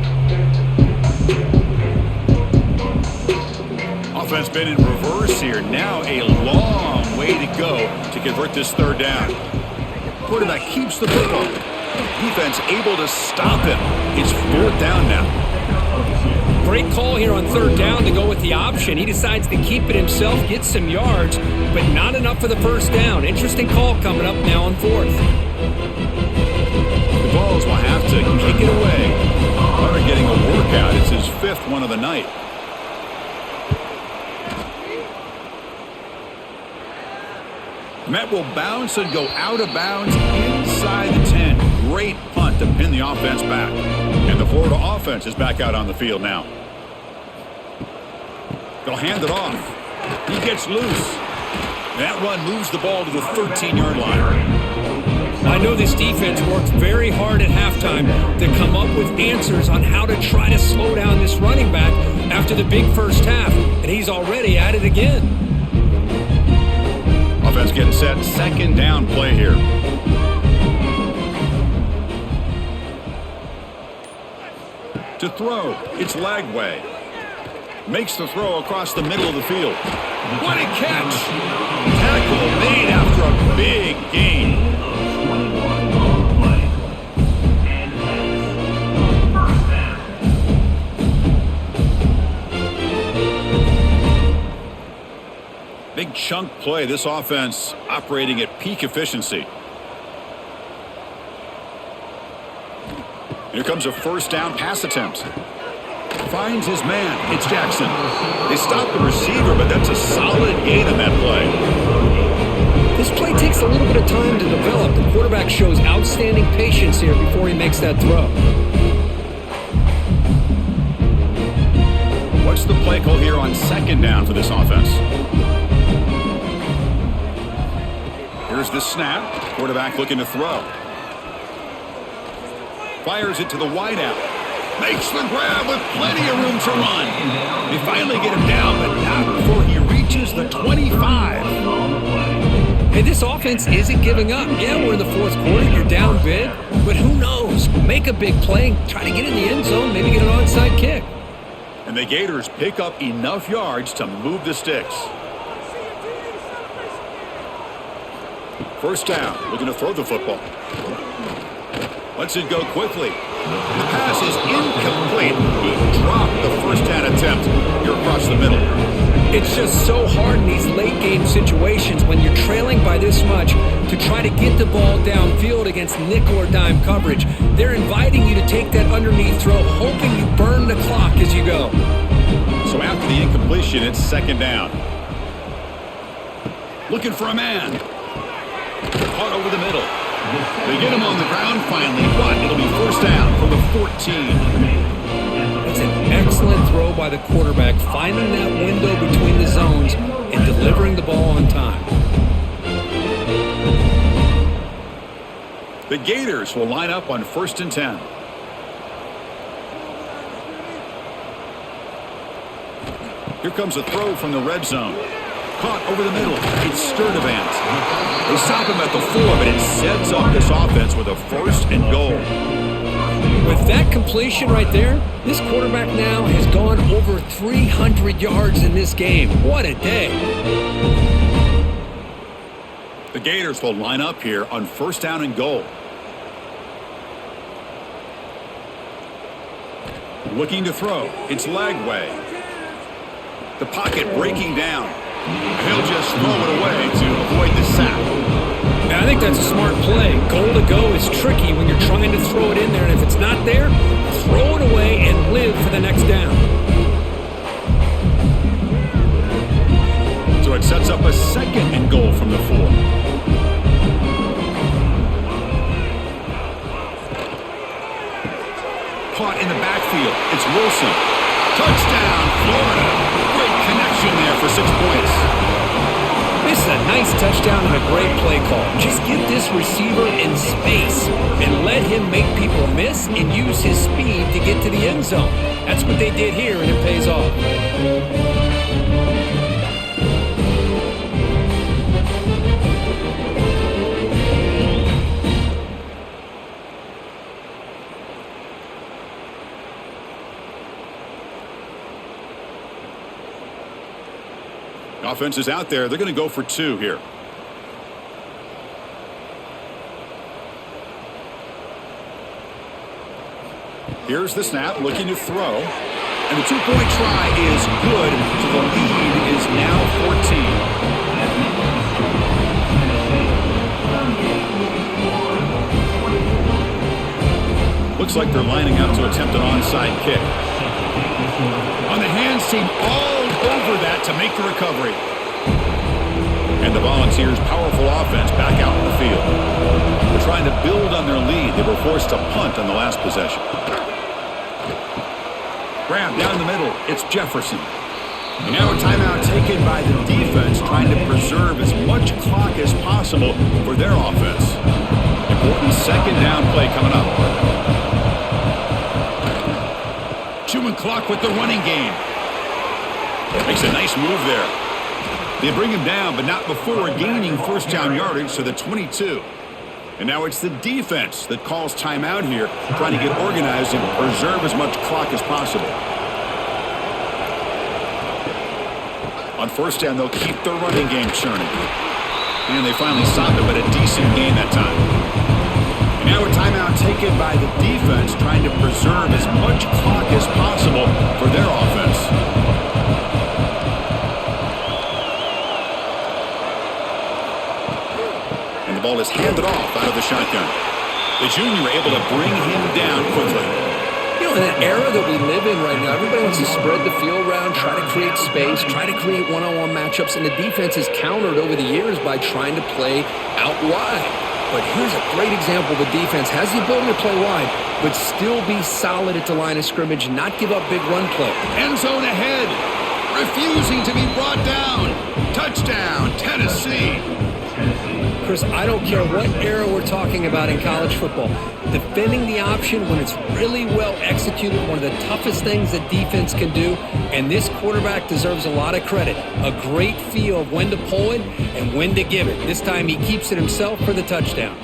Offense been in reverse here. Now a long way to go to convert this third down. Quarterback keeps the football. Defense able to stop him. It's fourth down now. Great call here on third down to go with the option. He decides to keep it himself, get some yards, but not enough for the first down. Interesting call coming up now on fourth. The Vols will have to kick it away. Hunter getting a workout. It's his fifth one of the night. Met will bounce and go out of bounds inside the 10. Great punt to pin the offense back. And the Florida offense is back out on the field now. They'll hand it off. He gets loose. That run moves the ball to the 13-yard line. I know this defense worked very hard at halftime to come up with answers on how to try to slow down this running back after the big first half, and he's already at it again. Offense getting set. Second down play here. To throw, it's Lagway. Makes the throw across the middle of the field. What a catch! Tackle made after a big gain. Big chunk play. This offense operating at peak efficiency. Here comes a first down pass attempt. Finds his man. It's Jackson. They stop the receiver, but that's a solid gain on that play. This play takes a little bit of time to develop. The quarterback shows outstanding patience here before he makes that throw. What's the play call here on second down for this offense? Here's the snap. Quarterback looking to throw. Fires it to the wideout. Makes the grab with plenty of room to run. They finally get him down, but not before he reaches the 25. Hey, this offense isn't giving up. Yeah, we're in the fourth quarter. You're down big, but who knows? Make a big play, try to get in the end zone, maybe get an onside kick. And the Gators pick up enough yards to move the sticks. First down, looking to throw the football. Lets it go quickly. The pass is incomplete. He dropped the first down attempt here across the middle. It's just so hard in these late-game situations when you're trailing by this much to try to get the ball downfield against nickel or dime coverage. They're inviting you to take that underneath throw, hoping you burn the clock as you go. So after the incompletion, it's second down. Looking for a man. Caught over the middle. They get him on the ground finally, but it'll be first down from the 14. That's an excellent throw by the quarterback, finding that window between the zones and delivering the ball on time. The Gators will line up on 1st and 10. Here comes a throw from the red zone. Caught over the middle. It's Sturdivant. They stop him at the 4, but it sets up this offense with a 1st and goal. With that completion right there, this quarterback now has gone over 300 yards in this game. What a day. The Gators will line up here on 1st down and goal. Looking to throw. It's Lagway. The pocket breaking down. He'll just throw it away to avoid the sack. And I think that's a smart play. Goal to go is tricky when you're trying to throw it in there, and if it's not there, throw it away and live for the next down. So it sets up a 2nd and goal from the 4. Caught in the backfield. It's Wilson. Touchdown, Florida. Great connection there for 6 points. This is a nice touchdown and a great play call. Just get this receiver in space and let him him make people miss and use his speed to get to the end zone. That's what they did here, and it pays off. Offense is out there. They're going to go for 2 here. Here's the snap, looking to throw. And the 2-point try is good, so the lead is now 14. Looks like they're lining up to attempt an onside kick. On the hands team, all over that to make the recovery. And the Volunteers' powerful offense back out in the field. They're trying to build on their lead. They were forced to punt on the last possession. Grab down the middle. It's Jefferson. And now a timeout taken by the defense, trying to preserve as much clock as possible for their offense. Important second down play coming up. Chewing clock with the running game. Makes a nice move there. They bring him down, but not before gaining first down yardage to the 22. And now it's the defense that calls timeout here, trying to get organized and preserve as much clock as possible. On first down, they'll keep their running game churning. And they finally stopped it, but a decent gain that time. And now a timeout taken by the defense, trying to preserve as much clock as possible for their offense. And the ball is handed off out of the shotgun. The junior able to bring him down quickly. You know, in an era that we live in right now, everybody wants to spread the field around, try to create space, try to create one-on-one matchups, and the defense is countered over the years by trying to play out wide. But here's a great example. The defense has the ability to play wide, but still be solid at the line of scrimmage, not give up big run play. End zone ahead. Refusing to be brought down. Touchdown, Tennessee. Chris, I don't care what era we're talking about in college football. Defending the option when it's really well executed, one of the toughest things that defense can do, and this quarterback deserves a lot of credit. A great feel of when to pull it and when to give it. This time he keeps it himself for the touchdown.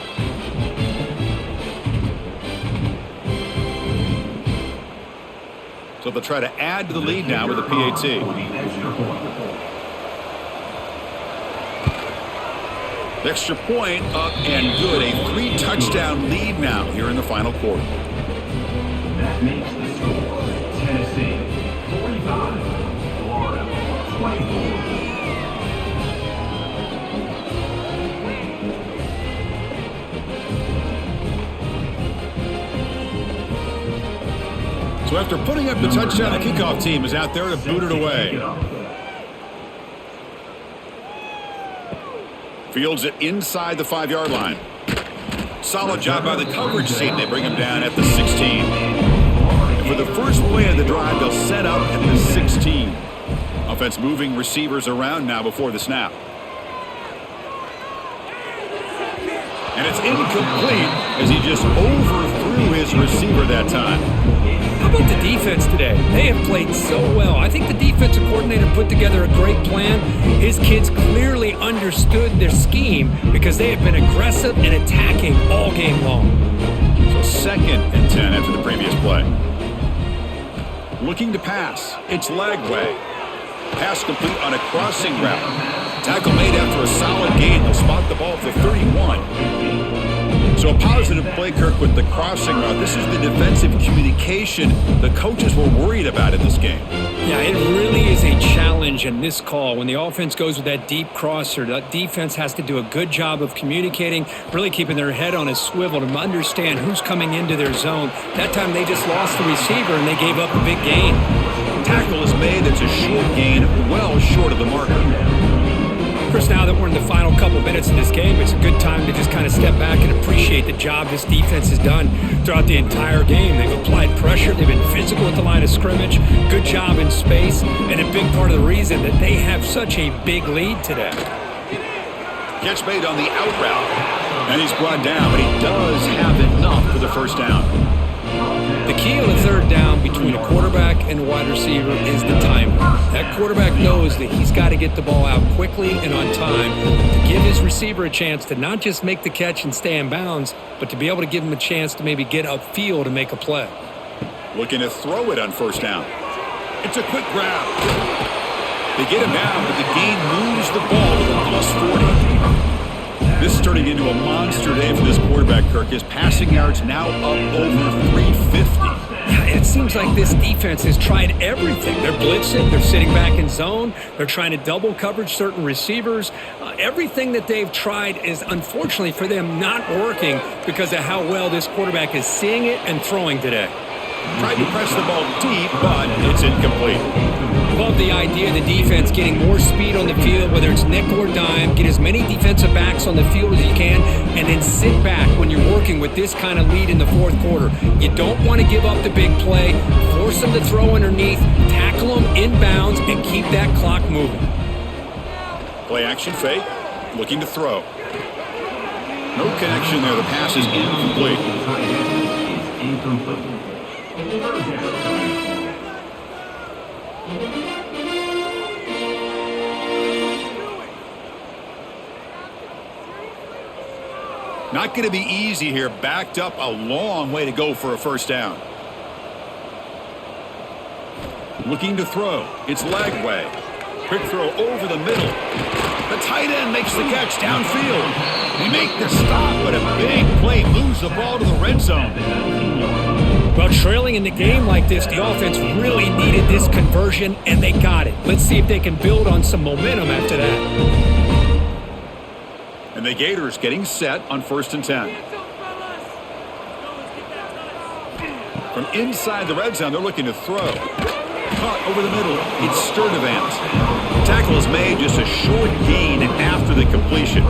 So they'll try to add to the lead now with a PAT. The extra point up and good. A 3-touchdown lead now here in the final quarter. That makes the score Tennessee 45, Florida 24. So after putting up the touchdown, the kickoff team is out there to boot it away. Fields it inside the 5-yard line. Solid job by the coverage team. They bring him down at the 16. And for the first play of the drive, they'll set up at the 16. Offense moving receivers around now before the snap. And it's incomplete as he just overthrew his receiver that time. How about the defense today? They have played so well. I think the defensive coordinator put together a great plan. His kids clearly understood their scheme because they have been aggressive and attacking all game long. So 2nd and 10 after the previous play. Looking to pass. It's Lagway. Pass complete on a crossing route. Tackle made after a solid gain. They'll spot the ball for 31. So a positive play, Kirk, with the crossing route. This is the defensive communication the coaches were worried about in this game. Yeah, it really is a challenge in this call. When the offense goes with that deep crosser, that defense has to do a good job of communicating, really keeping their head on a swivel to understand who's coming into their zone. That time they just lost the receiver and they gave up a big gain. Tackle is made. That's a short gain, well short of the marker. Chris, now that we're in the final couple minutes of this game, it's a good time to just kind of step back and appreciate the job this defense has done throughout the entire game. They've applied pressure. They've been physical at the line of scrimmage. Good job in space. And a big part of the reason that they have such a big lead today. Catch made on the out route. And he's brought down, but he does have enough for the first down. The key on a third down between a quarterback and a wide receiver is the timing. That quarterback knows that he's got to get the ball out quickly and on time to give his receiver a chance to not just make the catch and stay in bounds, but to be able to give him a chance to maybe get upfield and make a play. Looking to throw it on first down. It's a quick grab. They get him down, but the gain moves the ball to the plus 40. This is turning into a monster day for this quarterback, Kirk. His passing yards now up over 350. It seems like this defense has tried everything. They're blitzing, they're sitting back in zone, they're trying to double coverage certain receivers. Everything that they've tried is, unfortunately for them, not working because of how well this quarterback is seeing it and throwing today. Tried to press the ball deep, but it's incomplete. Love the idea of the defense getting more speed on the field, whether it's nickel or dime, get as many defensive backs on the field as you can, and then sit back when you're working with this kind of lead in the fourth quarter. You don't want to give up the big play, force them to throw underneath, tackle them inbounds, and keep that clock moving. Play action fake, looking to throw. No connection there. The pass is incomplete. Not going to be easy here. Backed up a long way to go for a first down. Looking to throw. It's leg way. Quick throw over the middle. The tight end makes the catch downfield. They make the stop, but a big play moves the ball to the red zone. Well, trailing in the game like this, the offense really needed this conversion, and they got it. Let's see if they can build on some momentum after that. And the Gators getting set on 1st and 10. From inside the red zone, they're looking to throw. Caught over the middle. It's Sturdivant. Tackle is made, just a short gain after the completion.